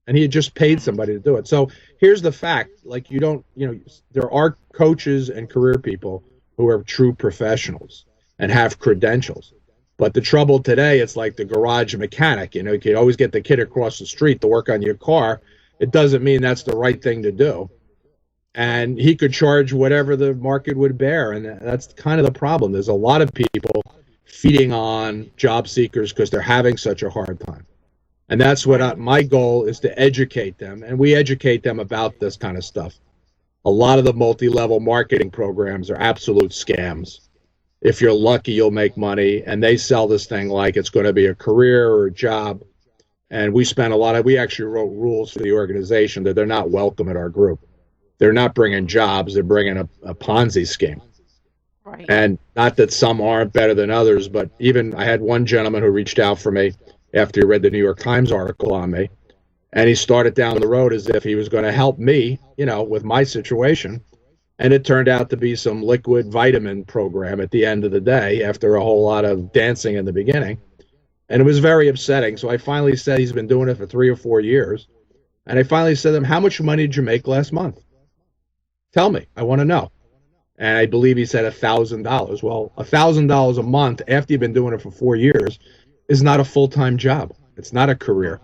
And he had just paid somebody to do it. So here's the fact, like there are coaches and career people who are true professionals and have credentials. But the trouble today, it's like the garage mechanic. You can always get the kid across the street to work on your car. It doesn't mean that's the right thing to do. And he could charge whatever the market would bear. And that's kind of the problem. There's a lot of people feeding on job seekers because they're having such a hard time. And that's what my goal is, to educate them. And we educate them about this kind of stuff. A lot of the multi-level marketing programs are absolute scams. If you're lucky, you'll make money. And they sell this thing like it's going to be a career or a job. And we actually wrote rules for the organization that they're not welcome at our group. They're not bringing jobs. They're bringing a Ponzi scheme. Right. And not that some aren't better than others, but even I had one gentleman who reached out for me after he read the New York Times article on me, and he started down the road as if he was going to help me, with my situation. And it turned out to be some liquid vitamin program at the end of the day after a whole lot of dancing in the beginning. And it was very upsetting. So I finally said, he's been doing it for 3 or 4 years. And I finally said to him, how much money did you make last month? Tell me, I want to know. And I believe he said $1,000. Well, $1,000 a month after you've been doing it for 4 years is not a full-time job. It's not a career.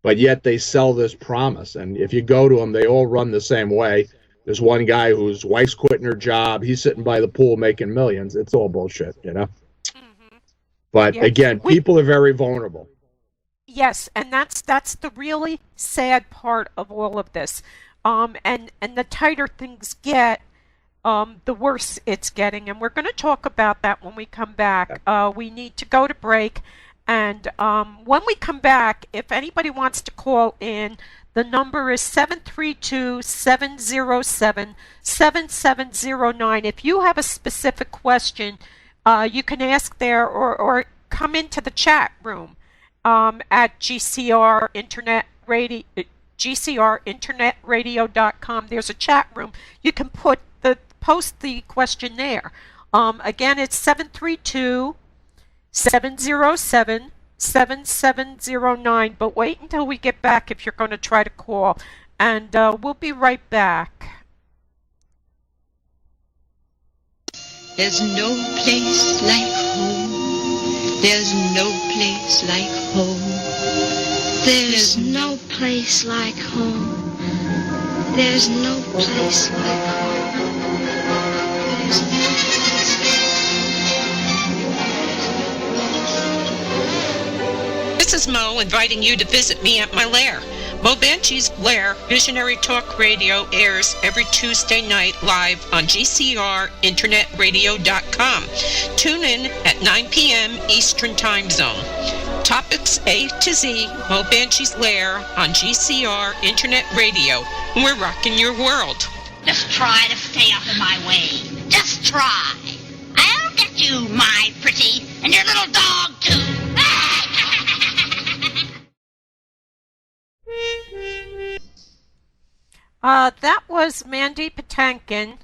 But yet they sell this promise. And if you go to them, they all run the same way. There's one guy whose wife's quitting her job. He's sitting by the pool making millions. It's all bullshit, Mm-hmm. But again, people are very vulnerable. Yes, and that's the really sad part of all of this. And the tighter things get, the worse it's getting. And we're going to talk about that when we come back. We need to go to break. And when we come back, if anybody wants to call in, the number is 732-707-7709. If you have a specific question, you can ask there or come into the chat room at GCR Internet Radio, GCRInternetradio.com. There's a chat room. You can post the question there. Again, it's 732-707-7709. But wait until we get back if you're going to try to call. And we'll be right back. There's no place like home. There's no place like home. There's no place like home. There's no place like home. There's no place. This is Mo inviting you to visit me at my lair. Mo Banshee's Lair Visionary Talk Radio airs every Tuesday night live on GCRInternetradio.com. Tune in at 9 p.m. Eastern Time Zone. Topics A to Z, Mo Banshee's Lair on GCR Internet Radio. We're rocking your world. Just try to stay out of my way. Just try. I'll get you. you, my pretty, and your little dog, too. That was Mandy Patinkin,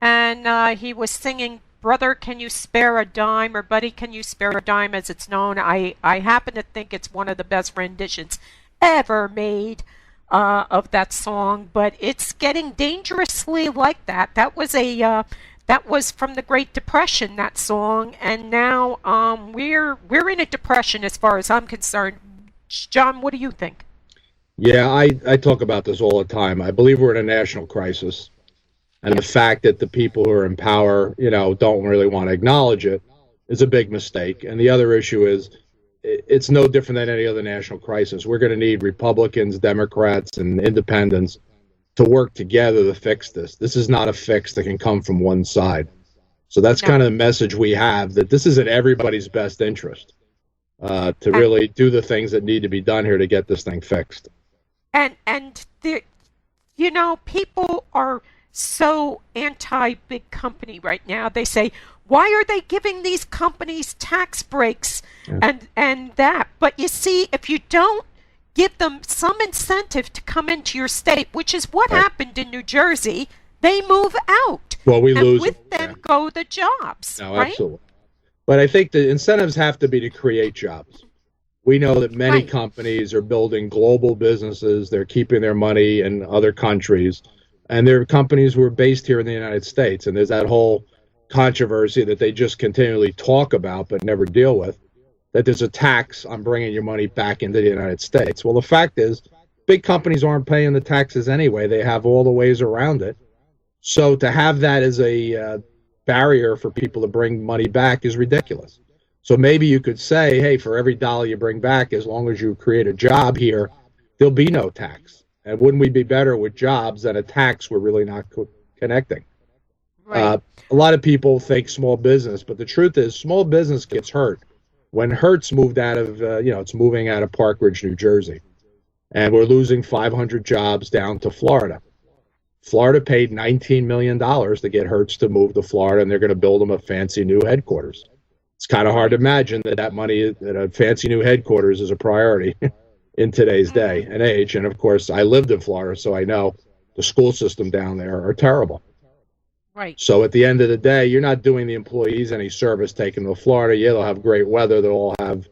and he was singing Brother, Can You Spare a Dime, or Buddy, Can You Spare a Dime, as it's known. I happen to think it's one of the best renditions ever made of that song, but it's getting dangerously like that. That was from the Great Depression, that song, and now we're in a depression as far as I'm concerned. John, what do you think? Yeah, I talk about this all the time. I believe we're in a national crisis. And the fact that the people who are in power, don't really want to acknowledge it is a big mistake. And the other issue is it's no different than any other national crisis. We're going to need Republicans, Democrats, and independents to work together to fix this. This is not a fix that can come from one side. So that's kind of the message we have, that this is in everybody's best interest to really do the things that need to be done here to get this thing fixed. And people are so anti-big company right now. They say, why are they giving these companies tax breaks and that? But you see, if you don't give them some incentive to come into your state, which is what happened in New Jersey, they move out. Well, we lose. With them go the jobs. No, right? Absolutely. But I think the incentives have to be to create jobs. We know that many companies are building global businesses. They're keeping their money in other countries. And there are companies who are based here in the United States. And there's that whole controversy that they just continually talk about but never deal with, that there's a tax on bringing your money back into the United States. Well, the fact is, big companies aren't paying the taxes anyway. They have all the ways around it. So to have that as a barrier for people to bring money back is ridiculous. So maybe you could say, hey, for every dollar you bring back, as long as you create a job here, there'll be no tax. And wouldn't we be better with jobs than a tax we're really not connecting? Right. A lot of people think small business, but the truth is small business gets hurt. When Hertz moved out of, it's moving out of Park Ridge, New Jersey, and we're losing 500 jobs down to Florida. Florida paid $19 million to get Hertz to move to Florida, and they're going to build them a fancy new headquarters. It's kind of hard to imagine that money, that a fancy new headquarters is a priority in today's day and age. And of course, I lived in Florida, so I know the school system down there are terrible. Right. So at the end of the day, you're not doing the employees any service taking them to Florida. Yeah, they'll have great weather. They'll all have,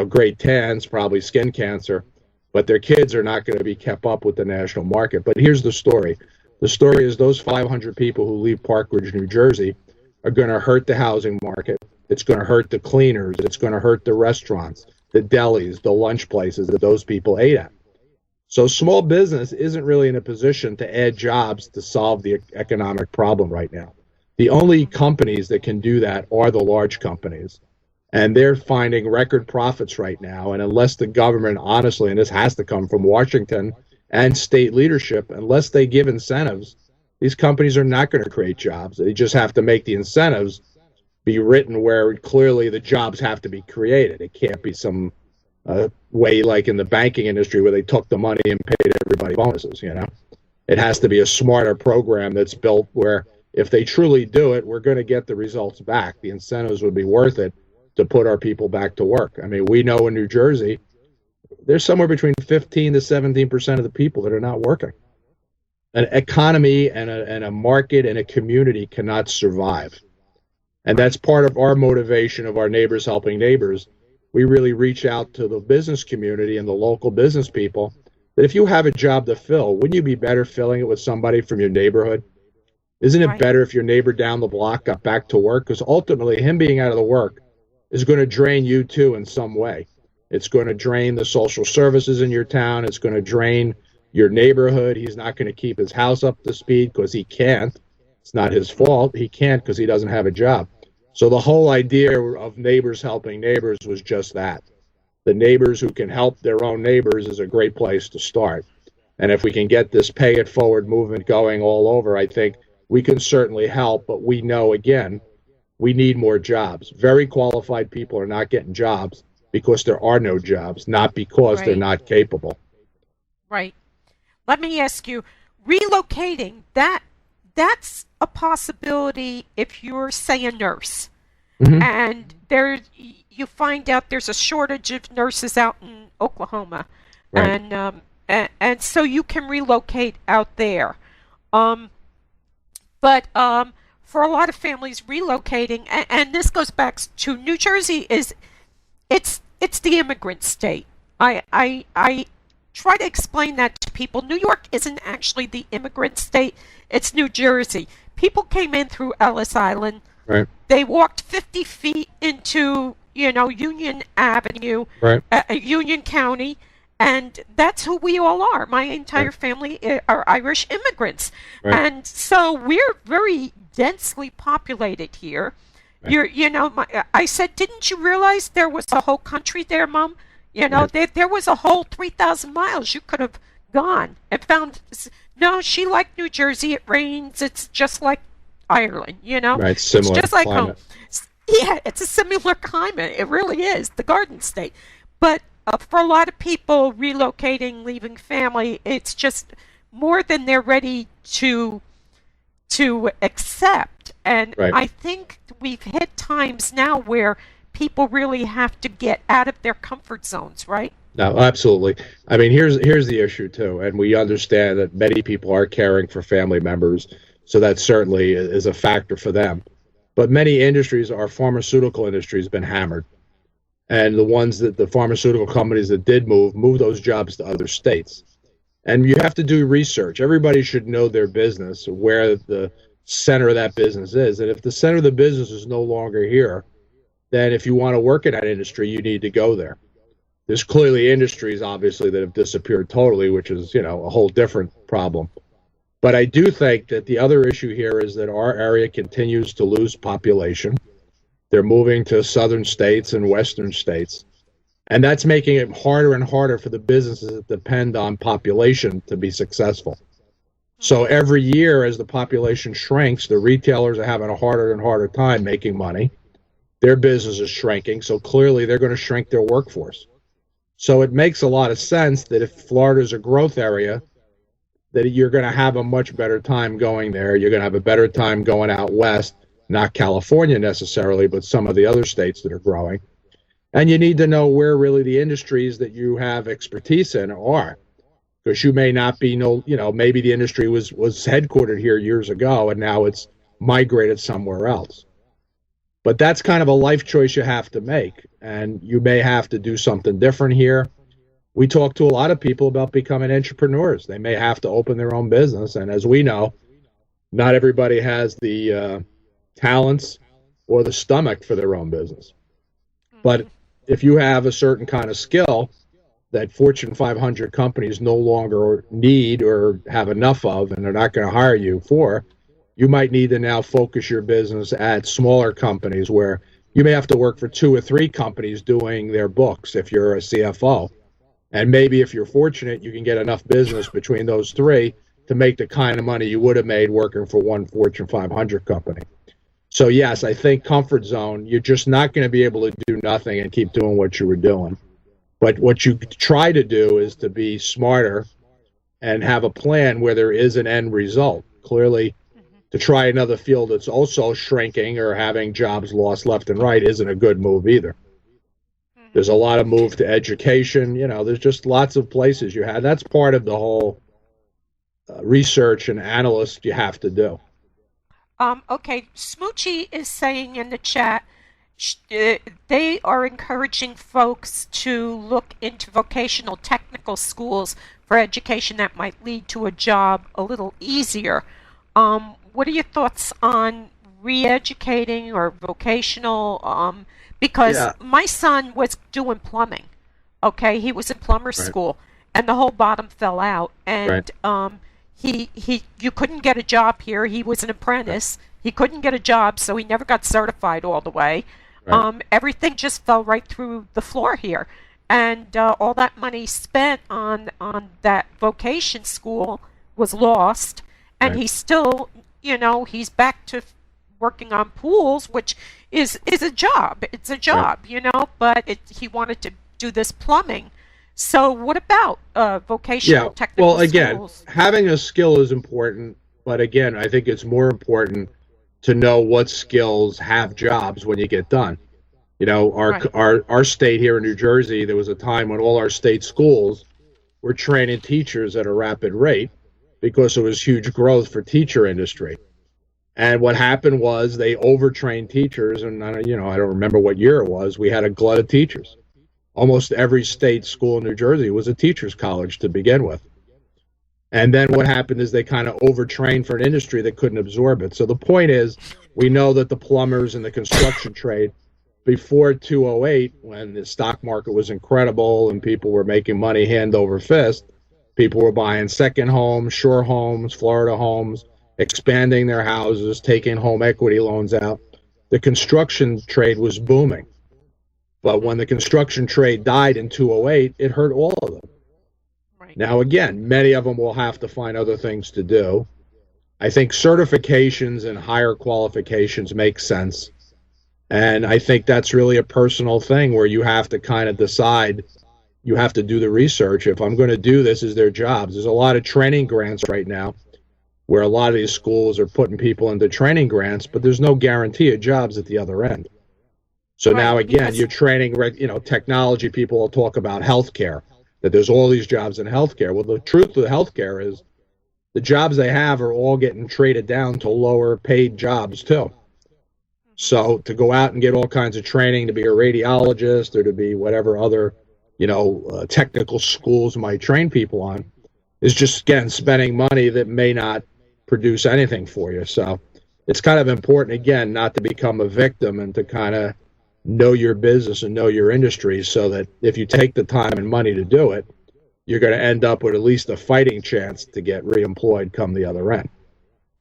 great tans, probably skin cancer, but their kids are not going to be kept up with the national market. But here's the story. The story is those 500 people who leave Park Ridge, New Jersey are going to hurt the housing market. It's going to hurt the cleaners. It's going to hurt the restaurants, the delis, the lunch places that those people ate at. So small business isn't really in a position to add jobs to solve the economic problem right now. The only companies that can do that are the large companies, and they're finding record profits right now. And unless the government, honestly, and this has to come from Washington and state leadership, unless they give incentives, these companies are not going to create jobs. They just have to make the incentives be written where clearly the jobs have to be created. It can't be some way like in the banking industry where they took the money and paid everybody bonuses. It has to be a smarter program that's built where if they truly do it, we're going to get the results back. The incentives would be worth it to put our people back to work. I mean, we know in New Jersey, there's somewhere between 15 to 17% of the people that are not working. An economy and a market and a community cannot survive. And that's part of our motivation of our Neighbors Helping Neighbors. We really reach out to the business community and the local business people that if you have a job to fill, wouldn't you be better filling it with somebody from your neighborhood? Isn't it better if your neighbor down the block got back to work? Because ultimately, him being out of the work is going to drain you too in some way. It's going to drain the social services in your town. It's going to drain your neighborhood. He's not going to keep his house up to speed because he can't. It's not his fault. He can't because he doesn't have a job. So the whole idea of Neighbors Helping Neighbors was just that. The neighbors who can help their own neighbors is a great place to start. And if we can get this pay it forward movement going all over, I think we can certainly help. But we know, again, we need more jobs. Very qualified people are not getting jobs because there are no jobs, not because they're not capable. Right. Let me ask you, relocating, that's a possibility if you're, say, a nurse. and you find out there's a shortage of nurses out in Oklahoma, and so you can relocate out there. But for a lot of families relocating, and this goes back to New Jersey, it's the immigrant state. I try to explain that to people. New York isn't actually the immigrant state. It's New Jersey. People came in through Ellis Island. Right. They walked 50 feet into, Union Avenue, Union County, and that's who we all are. My entire family are Irish immigrants. Right. And so we're very densely populated here. Right. I said, didn't you realize there was a whole country there, Mom? There was a whole 3,000 miles you could have gone and found. No, she liked New Jersey. It rains. It's just like Ireland, Right, similar it's just like climate. home. Yeah, it's a similar climate. It really is, the Garden State. But for a lot of people relocating, leaving family, it's just more than they're ready to accept. And I think we've hit times now where people really have to get out of their comfort zones, right? No, absolutely. I mean, here's the issue too, and we understand that many people are caring for family members, so that certainly is a factor for them. But many industries, our pharmaceutical industry, has been hammered, and the pharmaceutical companies that did move those jobs to other states. And you have to do research. Everybody should know their business, where the center of that business is, and if the center of the business is no longer here, then if you want to work in that industry, you need to go there. There's clearly industries, obviously, that have disappeared totally, which is, a whole different problem. But I do think that the other issue here is that our area continues to lose population. They're moving to southern states and western states. And that's making it harder and harder for the businesses that depend on population to be successful. So every year, as the population shrinks, the retailers are having a harder and harder time making money. Their business is shrinking, so clearly they're going to shrink their workforce. So it makes a lot of sense that if Florida is a growth area, that you're going to have a much better time going there. You're going to have a better time going out west, not California necessarily, but some of the other states that are growing. And you need to know where really the industries that you have expertise in are, because you may not be, maybe the industry was headquartered here years ago and now it's migrated somewhere else. But that's kind of a life choice you have to make, and you may have to do something different here. We talk to a lot of people about becoming entrepreneurs. They may have to open their own business, and as we know, not everybody has the talents or the stomach for their own business. But if you have a certain kind of skill that Fortune 500 companies no longer need or have enough of, and they're not going to hire you for, you might need to now focus your business at smaller companies where you may have to work for 2 or 3 companies doing their books if you're a CFO. And maybe if you're fortunate, you can get enough business between those 3 to make the kind of money you would have made working for one Fortune 500 company. So yes, I think comfort zone, you're just not going to be able to do nothing and keep doing what you were doing. But what you try to do is to be smarter and have a plan where there is an end result. Clearly, to try another field that's also shrinking or having jobs lost left and right isn't a good move either. There's a lot of move to education. There's just lots of places you have. That's part of the whole research and analyst you have to do. Okay, Smoochie is saying in the chat, they are encouraging folks to look into vocational technical schools for education that might lead to a job a little easier. What are your thoughts on re-educating or vocational? Because my son was doing plumbing. Okay, he was in plumber school, and the whole bottom fell out. And you couldn't get a job here. He was an apprentice. He couldn't get a job, so he never got certified all the way. Everything just fell right through the floor here, and all that money spent on that vocation school was lost. And he's still, he's back to working on pools, which is a job. It's a job, but he wanted to do this plumbing. So what about vocational technical schools? Again, having a skill is important, but again, I think it's more important to know what skills have jobs when you get done. You know, Right. our state here in New Jersey, there was a time when all our state schools were training teachers at a rapid rate because there was huge growth for teacher industry. And what happened was they overtrained teachers, and I don't remember what year it was. We had a glut of teachers. Almost every state school in New Jersey was a teacher's college to begin with. And then what happened is they kind of overtrained for an industry that couldn't absorb it. So the point is, we know that the plumbers and the construction trade, before 2008, when the stock market was incredible and people were making money hand over fist, people were buying second homes, shore homes, Florida homes, expanding their houses, taking home equity loans out. The construction trade was booming. But when the construction trade died in 2008, it hurt all of them. Right. Now, again, many of them will have to find other things to do. I think certifications and higher qualifications make sense. And I think that's really a personal thing where you have to kind of decide, you have to do the research. If I'm going to do this, is there jobs? There's a lot of training grants right now where a lot of these schools are putting people into training grants, but there's no guarantee of jobs at the other end. So Right, now, again, because- you're training, technology people will talk about healthcare, that there's all these jobs in healthcare. Well, the truth of healthcare is the jobs they have are all getting traded down to lower paid jobs too. So to go out and get all kinds of training to be a radiologist or to be whatever other, technical schools might train people on is just, again, spending money that may not produce anything for you. So it's kind of important, again, not to become a victim and to kind of know your business and know your industry so that if you take the time and money to do it, you're going to end up with at least a fighting chance to get reemployed come the other end.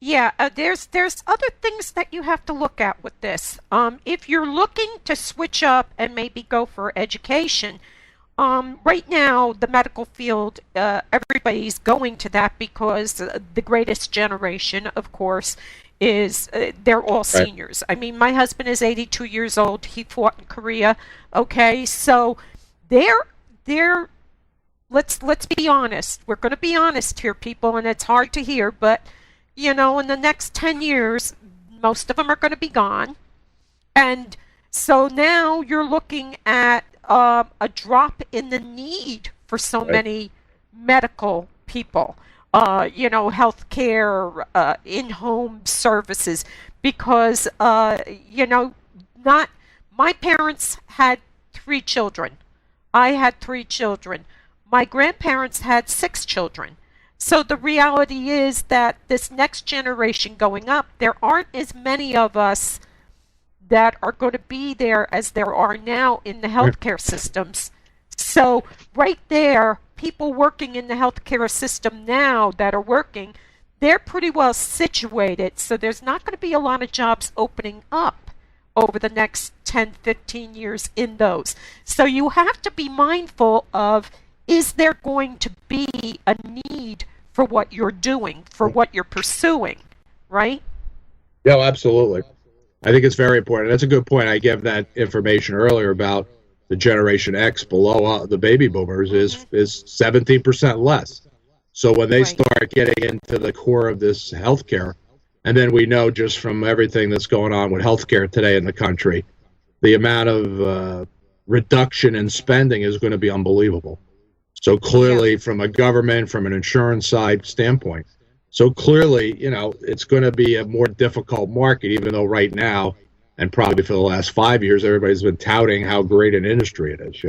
Yeah, there's other things that you have to look at with this. If you're looking to switch up and maybe go for education, right now the medical field, everybody's going to that because the greatest generation, of course, is they're all seniors. I mean, my husband is 82 years old. He fought in Korea. Okay, so they're let's be honest. We're going to be honest here, people, and it's hard to hear, but in the next 10 years, most of them are going to be gone. And so now you're looking at a drop in the need for so many medical people, healthcare, in-home services, because, not my parents had 3 children. I had 3 children. My grandparents had 6 children. So the reality is that this next generation going up, there aren't as many of us that are going to be there as there are now in the healthcare systems. So right there, people working in the healthcare system now that are working, they're pretty well situated. So there's not going to be a lot of jobs opening up over the next 10, 15 years in those. So you have to be mindful of, is there going to be a need for what you're doing, for what you're pursuing, right? Yeah, absolutely. I think it's very important. That's a good point. I gave that information earlier about the Generation X below the baby boomers is 17% less. So when they start getting into the core of this healthcare, and then we know just from everything that's going on with healthcare today in the country, the amount of reduction in spending is going to be unbelievable. So clearly, from a government, from an insurance side standpoint, so clearly, it's going to be a more difficult market, even though right now, and probably for the last 5 years, everybody's been touting how great an industry it is,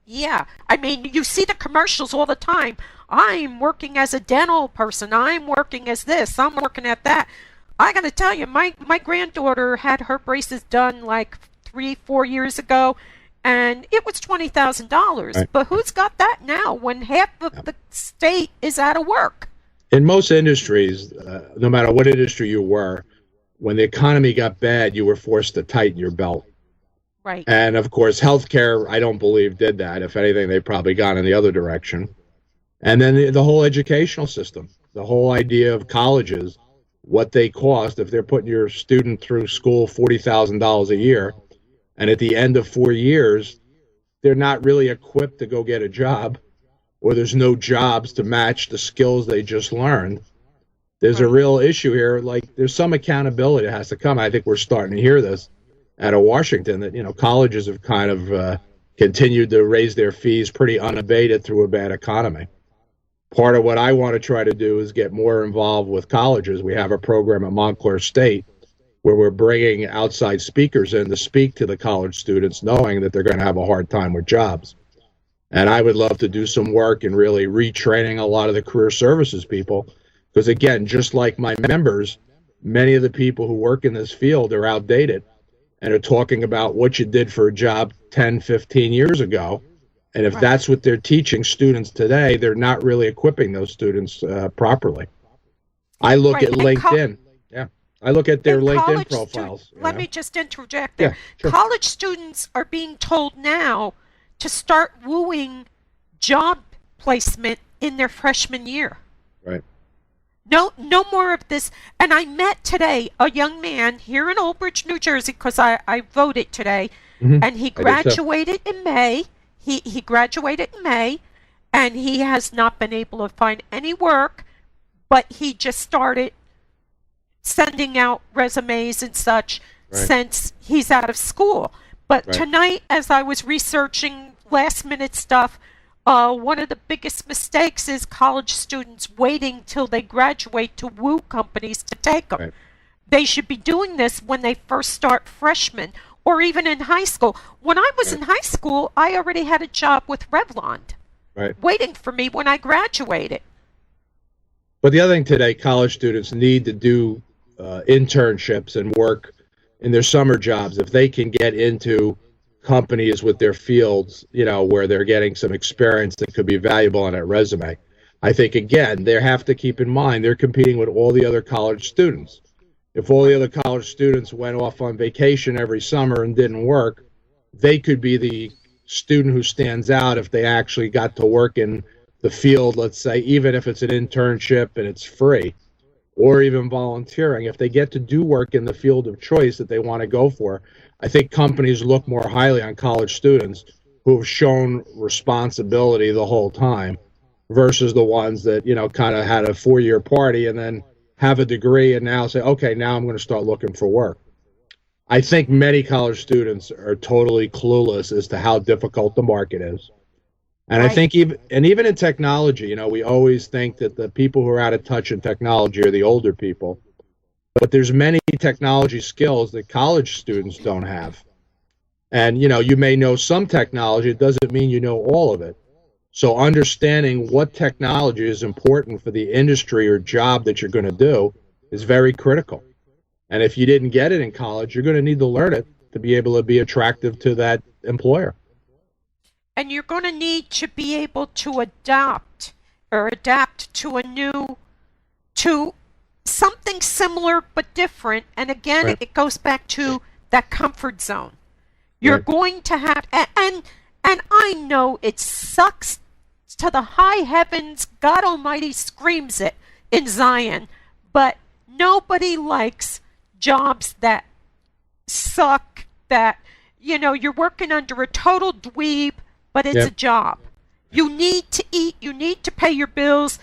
Yeah, I mean, you see the commercials all the time. I'm working as a dental person. I'm working as this. I'm working at that. I got to tell you, my granddaughter had her braces done like 3-4 years ago, and it was $20,000. Right. But who's got that now when half of the state is out of work? In most industries, no matter what industry you were, when the economy got bad, you were forced to tighten your belt. Right. And of course, healthcare, I don't believe, did that. If anything, they probably gone in the other direction. And then the whole educational system, the whole idea of colleges, what they cost, if they're putting your student through school $40,000 a year, and at the end of 4 years, they're not really equipped to go get a job, or there's no jobs to match the skills they just learned, there's a real issue here. Like, there's some accountability that has to come. I think we're starting to hear this out of Washington, that, you know, colleges have kind of continued to raise their fees pretty unabated through a bad economy. Part of what I want to try to do is get more involved with colleges. We have a program at Montclair State where we're bringing outside speakers in to speak to the college students, knowing that they're going to have a hard time with jobs. And I would love to do some work in really retraining a lot of the career services people, because, again, just like my members, many of the people who work in this field are outdated and are talking about what you did for a job 10, 15 years ago. And if that's what they're teaching students today, they're not really equipping those students properly. I look at LinkedIn. I look at their LinkedIn profiles. Let me just interject there. Sure. College students are being told now to start wooing job placement in their freshman year. Right. No more of this. And I met today a young man here in Old Bridge, New Jersey, because I voted today, and he graduated in May. He graduated in May, and he has not been able to find any work, but he just started sending out resumes and such since he's out of school. But tonight, as I was researching last-minute stuff, one of the biggest mistakes is college students waiting till they graduate to woo companies to take them. Right. They should be doing this when they first start freshmen, or even in high school. When I was in high school, I already had a job with Revlon waiting for me when I graduated. But the other thing today, college students need to do internships and work in their summer jobs. If they can get into companies with their fields, you know, where they're getting some experience that could be valuable on that resume. I think, again, they have to keep in mind they're competing with all the other college students. If all the other college students went off on vacation every summer and didn't work, they could be the student who stands out if they actually got to work in the field, let's say, even if it's an internship and it's free, or even volunteering. If they get to do work in the field of choice that they want to go for, I think companies look more highly on college students who have shown responsibility the whole time versus the ones that, you know, kind of had a 4-year party and then have a degree and now say, okay, now I'm going to start looking for work. I think many college students are totally clueless as to how difficult the market is. And I think even in technology, you know, we always think that the people who are out of touch in technology are the older people. But there's many technology skills that college students don't have. And, you know, you may know some technology. It doesn't mean you know all of it. So understanding what technology is important for the industry or job that you're going to do is very critical. And if you didn't get it in college, you're going to need to learn it to be able to be attractive to that employer. And you're going to need to be able to adapt to something similar but different. And again, it goes back to that comfort zone. You're going to have, and I know it sucks to the high heavens. God Almighty screams it in Zion, but nobody likes jobs that suck, that, you know, you're working under a total dweeb, but it's a job. You need to eat, you need to pay your bills,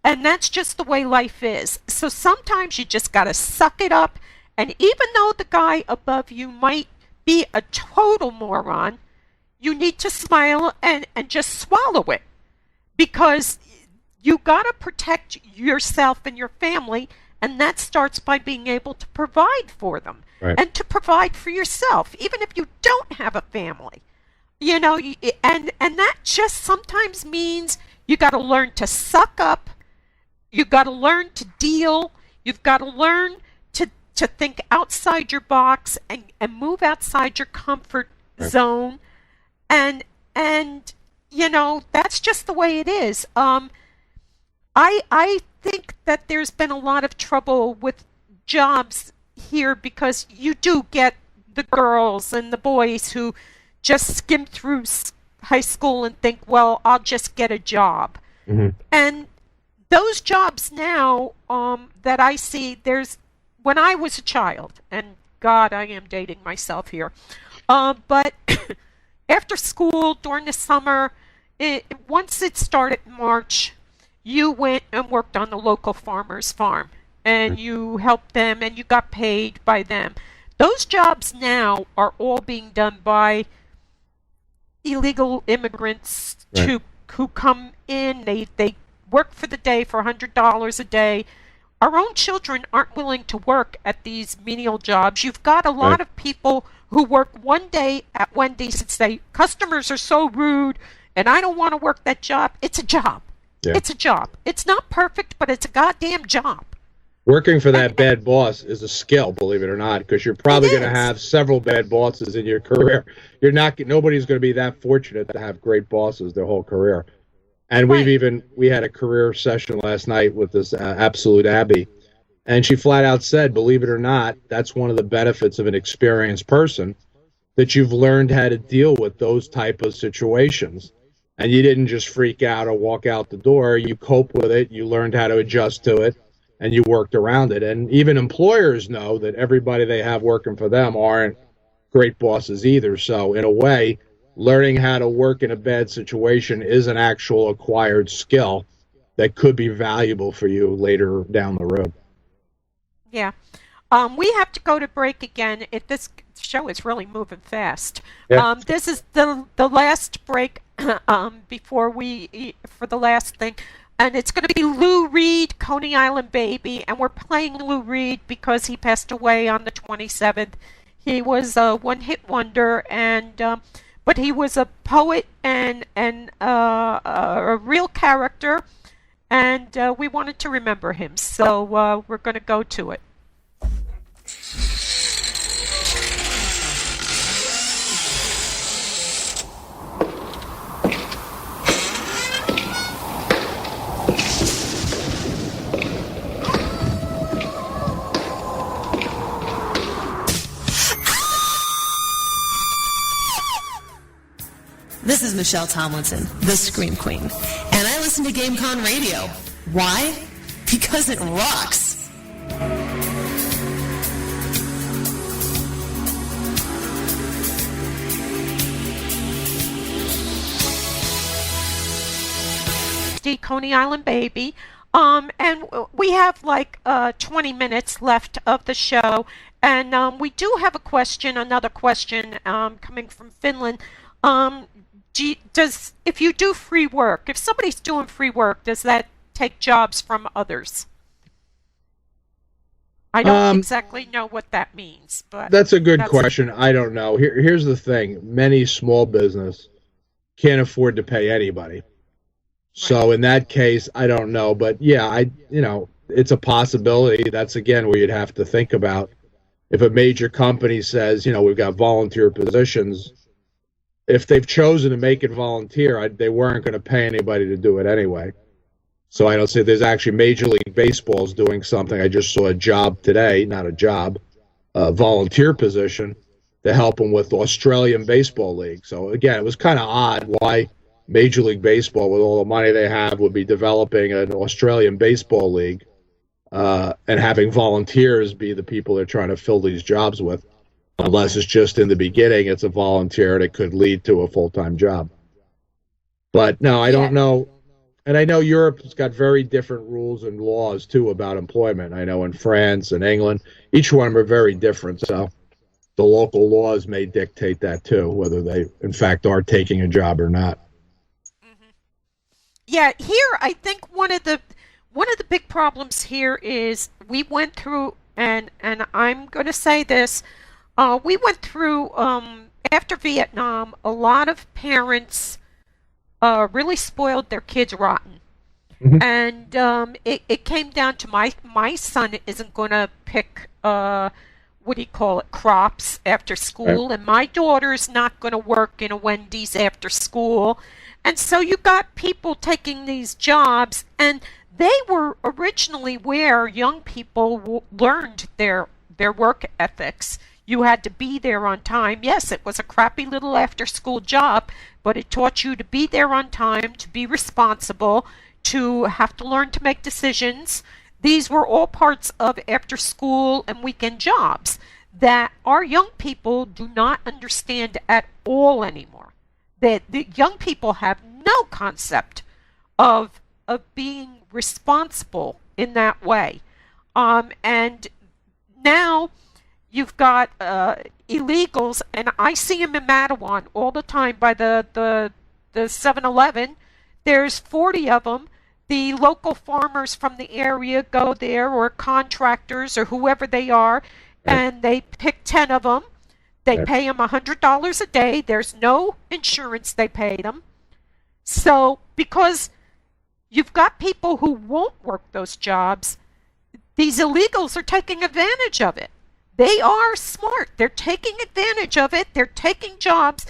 and that's just the way life is. So sometimes you just got to suck it up, and even though the guy above you might be a total moron, you need to smile and just swallow it, because you got to protect yourself and your family, and that starts by being able to provide for them and to provide for yourself, even if you don't have a family. You know, and that just sometimes means you got to learn to suck up. You got to learn to deal. You've got to learn to think outside your box and move outside your comfort zone. And you know, that's just the way it is. I think that there's been a lot of trouble with jobs here because you do get the girls and the boys who just skim through high school and think, well, I'll just get a job. And those jobs now that I see, when I was a child, and God, I am dating myself here, but after school, during the summer, once it started March, you went and worked on the local farmer's farm. and you helped them and you got paid by them. Those jobs now are all being done by illegal immigrants who come in. They work for the day for $100 a day. Our own children aren't willing to work at these menial jobs. You've got a lot of people who work one day at Wendy's and say, customers are so rude and I don't want to work that job. It's a job. Yeah. It's a job. It's not perfect, but it's a goddamn job. Working for that bad boss is a skill, believe it or not, because you're probably going to have several bad bosses in your career. Nobody's going to be that fortunate to have great bosses their whole career. And we had a career session last night with this Absolute Abby, and she flat out said, believe it or not, that's one of the benefits of an experienced person, that you've learned how to deal with those type of situations. And you didn't just freak out or walk out the door. You cope with it. You learned how to adjust to it, and you worked around it. And even employers know that everybody they have working for them aren't great bosses either. So in a way, learning how to work in a bad situation is an actual acquired skill that could be valuable for you later down the road. Yeah. We have to go to break again. This show is really moving fast. Yeah. This is the last break for the last thing. And it's going to be Lou Reed, Coney Island Baby. And we're playing Lou Reed because he passed away on the 27th. He was a one-hit wonder, but he was a poet and a real character. And we wanted to remember him. So we're going to go to it. This is Michelle Tomlinson, the Scream Queen, and I listen to GameCon Radio. Why? Because it rocks. Coney Island Baby. And we have like 20 minutes left of the show, and we do have another question coming from Finland. If you do free work, if somebody's doing free work, does that take jobs from others? I don't exactly know what that means, but that's a good question. I don't know. Here's the thing: many small business can't afford to pay anybody. Right. So in that case, I don't know, but yeah, it's a possibility. That's again where you'd have to think about if a major company says, we've got volunteer positions. If they've chosen to make it volunteer, they weren't going to pay anybody to do it anyway. So I don't see there's actually Major League Baseball's doing something. I just saw a job today, not a job, a volunteer position to help them with the Australian Baseball League. So again, it was kind of odd why Major League Baseball, with all the money they have, would be developing an Australian Baseball League and having volunteers be the people they're trying to fill these jobs with. Unless it's just in the beginning, it's a volunteer that could lead to a full-time job. But no, I don't know. And I know Europe's got very different rules and laws, too, about employment. I know in France and England, each one of them are very different. So the local laws may dictate that, too, whether they, in fact, are taking a job or not. Mm-hmm. Yeah, here I think one of the big problems here is we went through, and I'm going to say this, we went through, after Vietnam, a lot of parents really spoiled their kids rotten. Mm-hmm. And it came down to my son isn't going to pick, crops after school, and my daughter's not going to work in a Wendy's after school. And so you got people taking these jobs, and they were originally where young people learned their work ethics. You had to be there on time. Yes, it was a crappy little after-school job, but it taught you to be there on time, to be responsible, to have to learn to make decisions. These were all parts of after-school and weekend jobs that our young people do not understand at all anymore. The young people have no concept of being responsible in that way. And now you've got illegals, and I see them in Mattawan all the time by the 7-Eleven. There's 40 of them. The local farmers from the area go there, or contractors, or whoever they are, and they pick 10 of them. They pay them $100 a day. There's no insurance they pay them. So, because you've got people who won't work those jobs, these illegals are taking advantage of it. They are smart. They're taking advantage of it. They're taking jobs.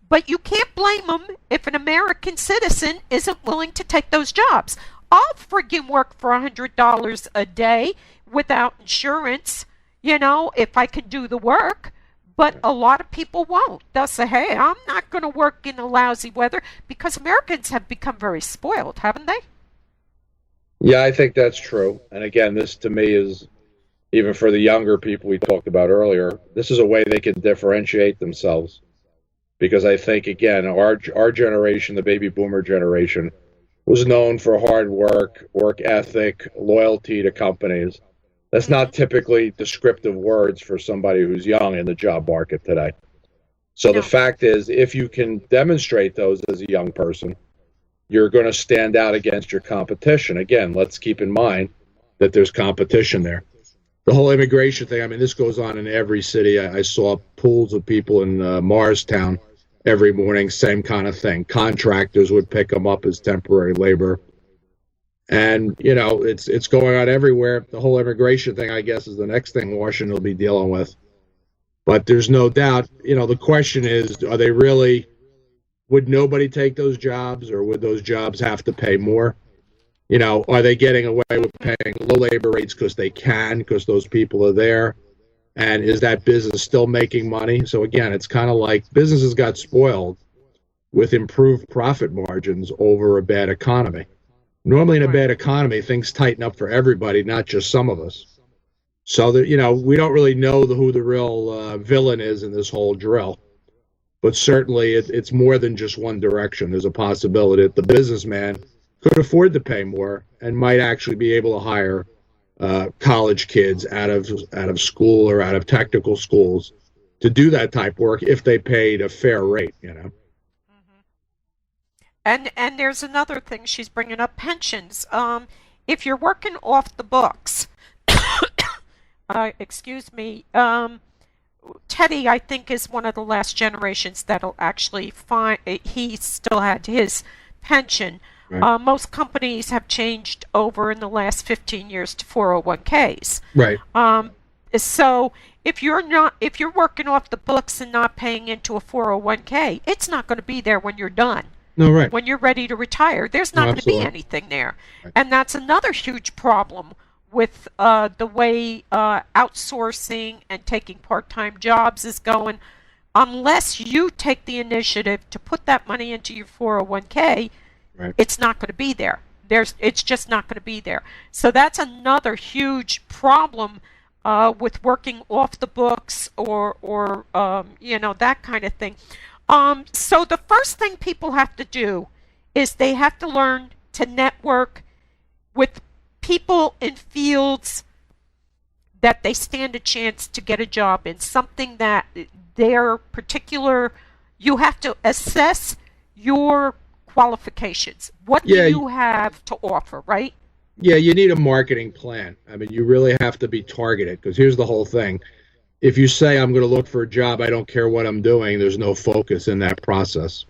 But you can't blame them if an American citizen isn't willing to take those jobs. I'll friggin' work for $100 a day without insurance, if I can do the work. But a lot of people won't. They'll say, hey, I'm not going to work in the lousy weather, because Americans have become very spoiled, haven't they? Yeah, I think that's true. And again, this to me is, even for the younger people we talked about earlier, this is a way they can differentiate themselves. Because I think, again, our generation, the baby boomer generation, was known for hard work ethic, loyalty to companies. That's not typically descriptive words for somebody who's young in the job market today. So the fact is, if you can demonstrate those as a young person, you're going to stand out against your competition. Again, let's keep in mind that there's competition there. The whole immigration thing, I mean, this goes on in every city. I saw pools of people in Morristown every morning, same kind of thing. Contractors would pick them up as temporary labor. And, it's going on everywhere. The whole immigration thing, I guess, is the next thing Washington will be dealing with. But there's no doubt, the question is, are they really, would nobody take those jobs, or would those jobs have to pay more? Are they getting away with paying low labor rates because they can, because those people are there? And is that business still making money? So again, it's kind of like businesses got spoiled with improved profit margins over a bad economy. Normally in a bad economy, things tighten up for everybody, not just some of us. So that, we don't really know who the real villain is in this whole drill. But certainly it's more than just one direction. There's a possibility that the businessman could afford to pay more and might actually be able to hire college kids out of school or out of technical schools to do that type work if they paid a fair rate, And there's another thing she's bringing up, pensions. If you're working off the books, excuse me, Teddy, I think, is one of the last generations that'll actually find, he still had his pension. Right. Most companies have changed over in the last 15 years to 401ks. Right. So if you're working off the books and not paying into a 401k, it's not going to be there when you're done. No, right. When you're ready to retire, there's not going to be anything there. Right. And that's another huge problem with the way outsourcing and taking part-time jobs is going. Unless you take the initiative to put that money into your 401k, right, it's not going to be there. It's just not going to be there. So that's another huge problem with working off the books or that kind of thing. So the first thing people have to do is they have to learn to network with people in fields that they stand a chance to get a job in, something that their particular, you have to assess your qualifications. What do you have to offer, right? Yeah, you need a marketing plan. I mean, you really have to be targeted, because here's the whole thing. If you say, I'm going to look for a job, I don't care what I'm doing, there's no focus in that process.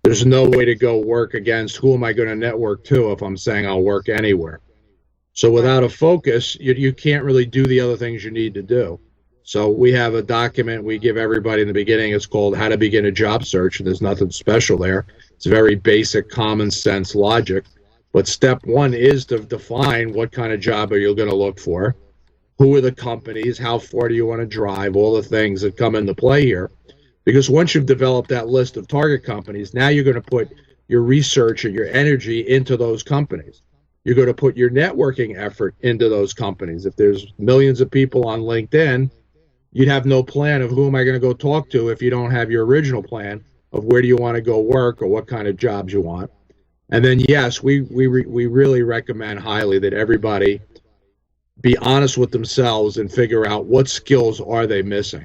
There's no way to go work against who am I going to network to if I'm saying I'll work anywhere. So without a focus, you can't really do the other things you need to do. So we have a document we give everybody in the beginning. It's called How to Begin a Job Search, and there's nothing special there. It's very basic, common sense logic. But step one is to define what kind of job are you going to look for, who are the companies, how far do you want to drive, all the things that come into play here. Because once you've developed that list of target companies, now you're going to put your research and your energy into those companies. You're going to put your networking effort into those companies. If there's millions of people on LinkedIn, you'd have no plan of who am I going to go talk to if you don't have your original plan of where do you want to go work or what kind of jobs you want. And then, yes, we really recommend highly that everybody be honest with themselves and figure out what skills are they missing.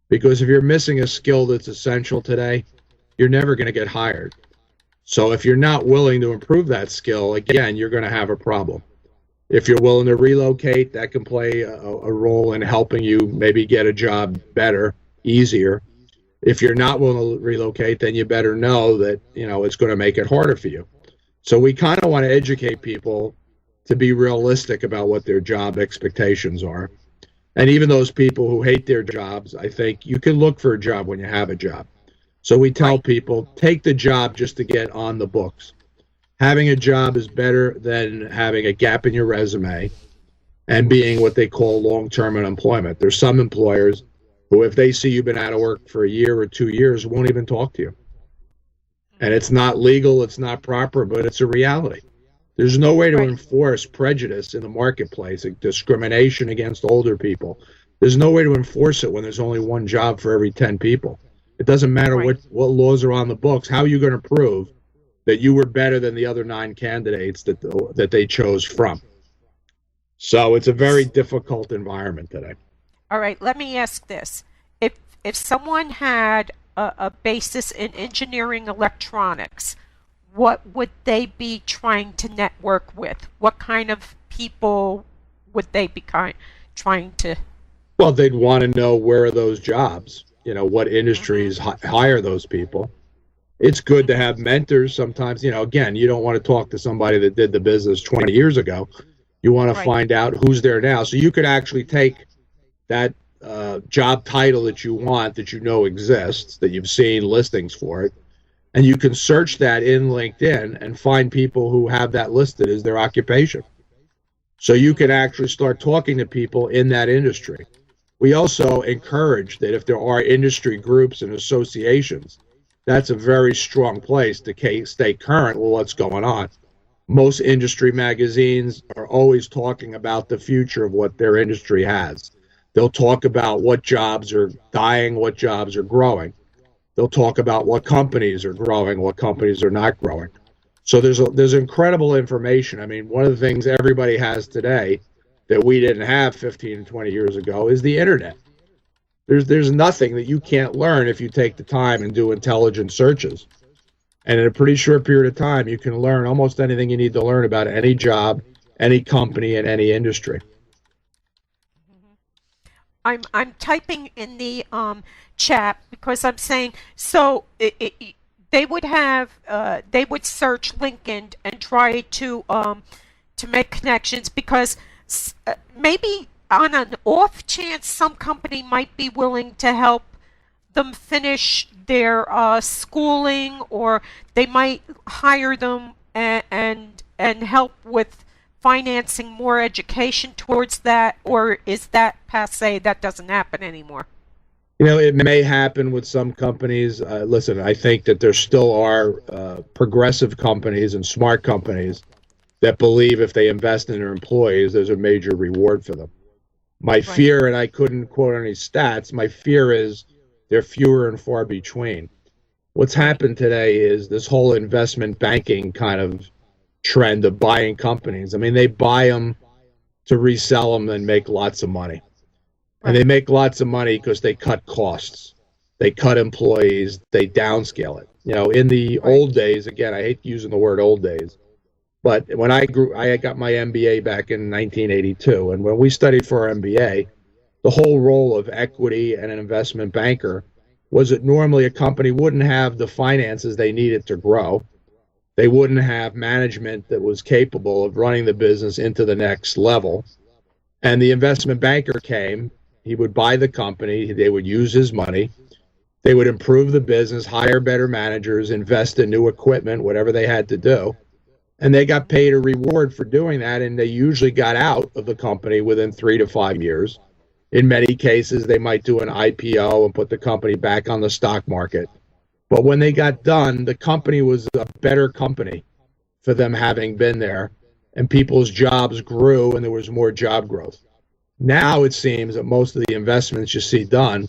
Because if you're missing a skill that's essential today, you're never going to get hired. So if you're not willing to improve that skill, again, you're going to have a problem. If you're willing to relocate, that can play a role in helping you maybe get a job better, easier. If you're not willing to relocate, then you better know that, it's going to make it harder for you. So we kind of want to educate people to be realistic about what their job expectations are. And even those people who hate their jobs, I think you can look for a job when you have a job. So we tell people, take the job just to get on the books. Having a job is better than having a gap in your resume and being what they call long-term unemployment. There's some employers who, if they see you've been out of work for a year or 2 years, won't even talk to you. And it's not legal, it's not proper, but it's a reality. There's no way to enforce prejudice in the marketplace, like discrimination against older people. There's no way to enforce it when there's only one job for every 10 people. It doesn't matter what laws are on the books. How are you going to prove that you were better than the other 9 candidates that they chose from? So it's a very difficult environment today. All right, let me ask this. If someone had a basis in engineering electronics, what would they be trying to network with? What kind of people would they be trying to? Well, they'd want to know where are those jobs, what industries hire those people. It's good to have mentors sometimes. Again, you don't want to talk to somebody that did the business 20 years ago. You want to find out who's there now. So you could actually take that job title that you want, that exists, that you've seen listings for it, and you can search that in LinkedIn and find people who have that listed as their occupation. So you can actually start talking to people in that industry. We also encourage that if there are industry groups and associations, that's a very strong place to stay current with what's going on. Most industry magazines are always talking about the future of what their industry has. They'll talk about what jobs are dying, what jobs are growing. They'll talk about what companies are growing, what companies are not growing. So there's incredible information. I mean, one of the things everybody has today that we didn't have 15 and 20 years ago is the internet. There's nothing that you can't learn if you take the time and do intelligent searches. And in a pretty short period of time, you can learn almost anything you need to learn about any job, any company, and any industry. I'm typing in the chat because I'm saying they would search LinkedIn and try to make connections because maybe on an off chance some company might be willing to help them finish their schooling, or they might hire them and help with financing more education towards that, or is that passe? That doesn't happen anymore. It may happen with some companies. Listen, I think that there still are progressive companies and smart companies that believe if they invest in their employees, there's a major reward for them. My fear, and I couldn't quote any stats, my fear is they're fewer and far between. What's happened today is this whole investment banking kind of trend of buying companies. I mean, they buy them to resell them and make lots of money. And they make lots of money because they cut costs. They cut employees. They downscale it. In the old days, again, I hate using the word old days, but when I got my MBA back in 1982. And when we studied for our MBA, the whole role of equity and an investment banker was that normally a company wouldn't have the finances they needed to grow. They wouldn't have management that was capable of running the business into the next level. And the investment banker came, he would buy the company, they would use his money, they would improve the business, hire better managers, invest in new equipment, whatever they had to do. And they got paid a reward for doing that, and they usually got out of the company within 3 to 5 years. In many cases, they might do an IPO and put the company back on the stock market. But when they got done, the company was a better company for them having been there, and people's jobs grew and there was more job growth. Now it seems that most of the investments you see done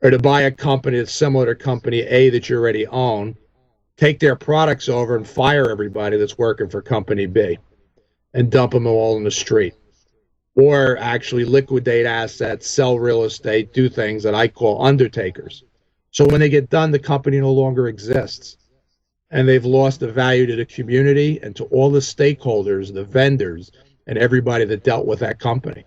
are to buy a company that's similar to company A that you already own, take their products over and fire everybody that's working for company B and dump them all in the street. or actually liquidate assets, sell real estate, do things that I call undertakers. So when they get done, the company no longer exists. And they've lost the value to the community and to all the stakeholders, the vendors, and everybody that dealt with that company.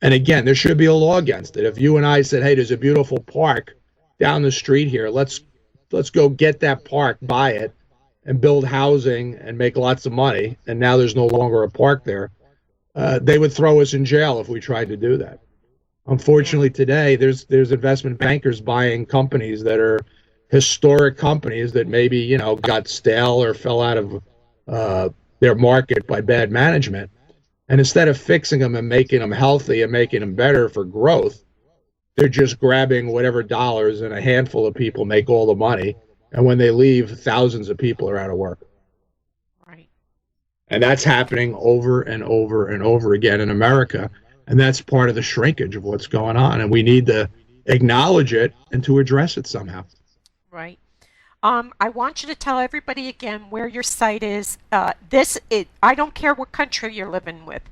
And again, there should be a law against it. If you and I said, hey, there's a beautiful park down the street here, let's go get that park, buy it, and build housing and make lots of money, and now there's no longer a park there, they would throw us in jail if we tried to do that. Unfortunately, today, there's investment bankers buying companies that are historic companies that maybe, got stale or fell out of their market by bad management. And instead of fixing them and making them healthy and making them better for growth, they're just grabbing whatever dollars, and a handful of people make all the money. And when they leave, thousands of people are out of work. Right. And that's happening over and over and over again in America. And that's part of the shrinkage of what's going on. And we need to acknowledge it and to address it somehow. Right. I want you to tell everybody again where your site is. I don't care what country you're living with.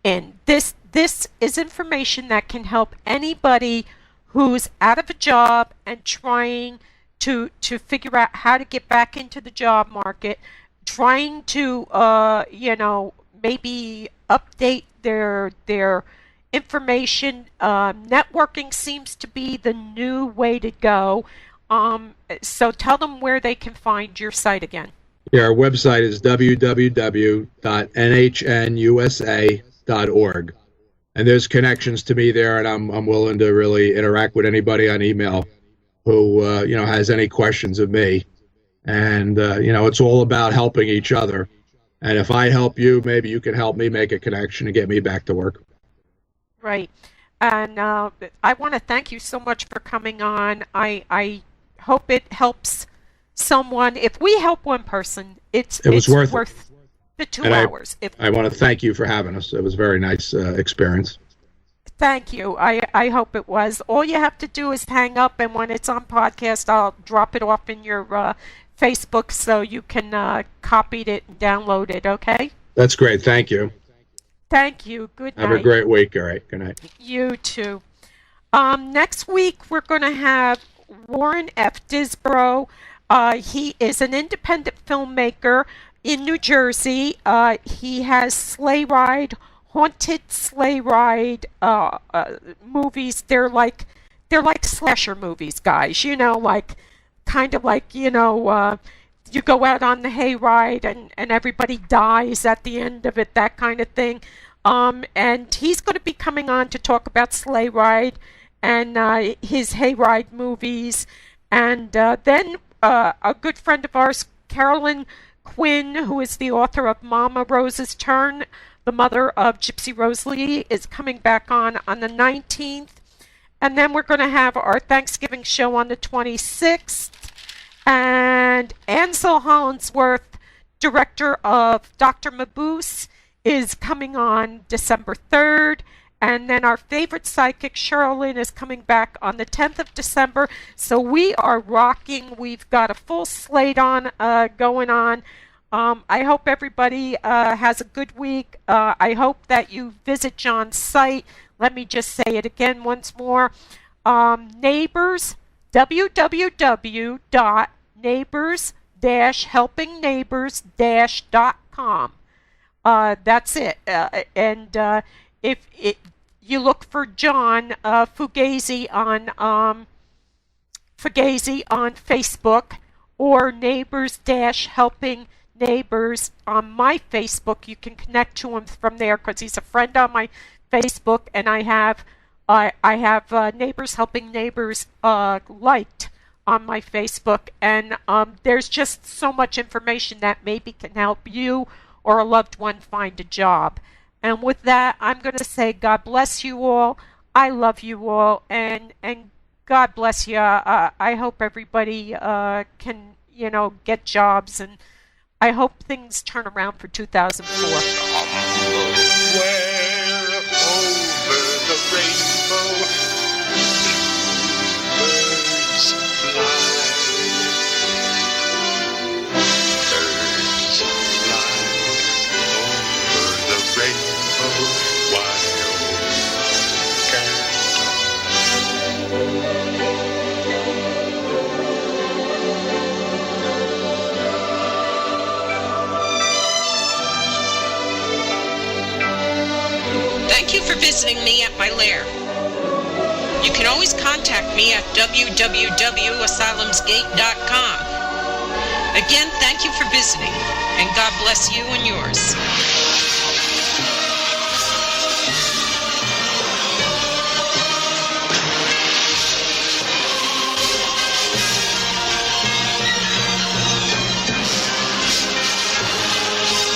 And this is information that can help anybody who's out of a job and trying to figure out how to get back into the job market, trying to maybe update their information. Networking seems to be the new way to go. So tell them where they can find your site again. Yeah, our website is www.nhnUSA.org. And there's connections to me there, and I'm willing to really interact with anybody on email who has any questions of me. And it's all about helping each other. And if I help you, maybe you can help me make a connection and get me back to work. Right. And I want to thank you so much for coming on. I hope it helps someone. If we help one person, it's worth the 2 hours. I want to thank you for having us. It was a very nice experience. Thank you. I hope it was. All you have to do is hang up, and when it's on podcast, I'll drop it off in your Facebook so you can copy it and download it, okay? That's great. Thank you. Thank you. Good night. Have a great week. All right. Good night. You too. Next week, we're going to have Warren F. Disborough. He is an independent filmmaker in New Jersey. He has haunted sleigh ride movies. They're like slasher movies, guys. You go out on the hayride and everybody dies at the end of it, that kind of thing. And he's going to be coming on to talk about sleigh ride and his hayride movies. And then a good friend of ours, Carolyn Quinn, who is the author of Mama Rose's Turn, the mother of Gypsy Rose Lee, is coming back on the 19th. And then we're going to have our Thanksgiving show on the 26th. And Ansel Hollingsworth, director of Dr. Mabuse, is coming on December 3rd. And then our favorite psychic, Sherilyn, is coming back on the 10th of December. So we are rocking. We've got a full slate on going on. I hope everybody has a good week. I hope that you visit John's site. Let me just say it again once more. Neighbors, www.neighbors-helpingneighbors-.com. That's it. And if you look for John Fuggazi on Facebook, or Neighbors-Helping Neighbors on my Facebook, you can connect to him from there because he's a friend on my Facebook, and I have Neighbors Helping Neighbors liked on my Facebook, and there's just so much information that maybe can help you or a loved one find a job. And with that, I'm going to say God bless you all. I love you all, and God bless you. I hope everybody can, get jobs, and I hope things turn around for 2004. Where over the rainbow birds fly. Birds fly over the rainbow, wild Thank you for visiting me at my lair. You can always contact me at www.asylumsgate.com. Again, thank you for visiting, and God bless you and yours.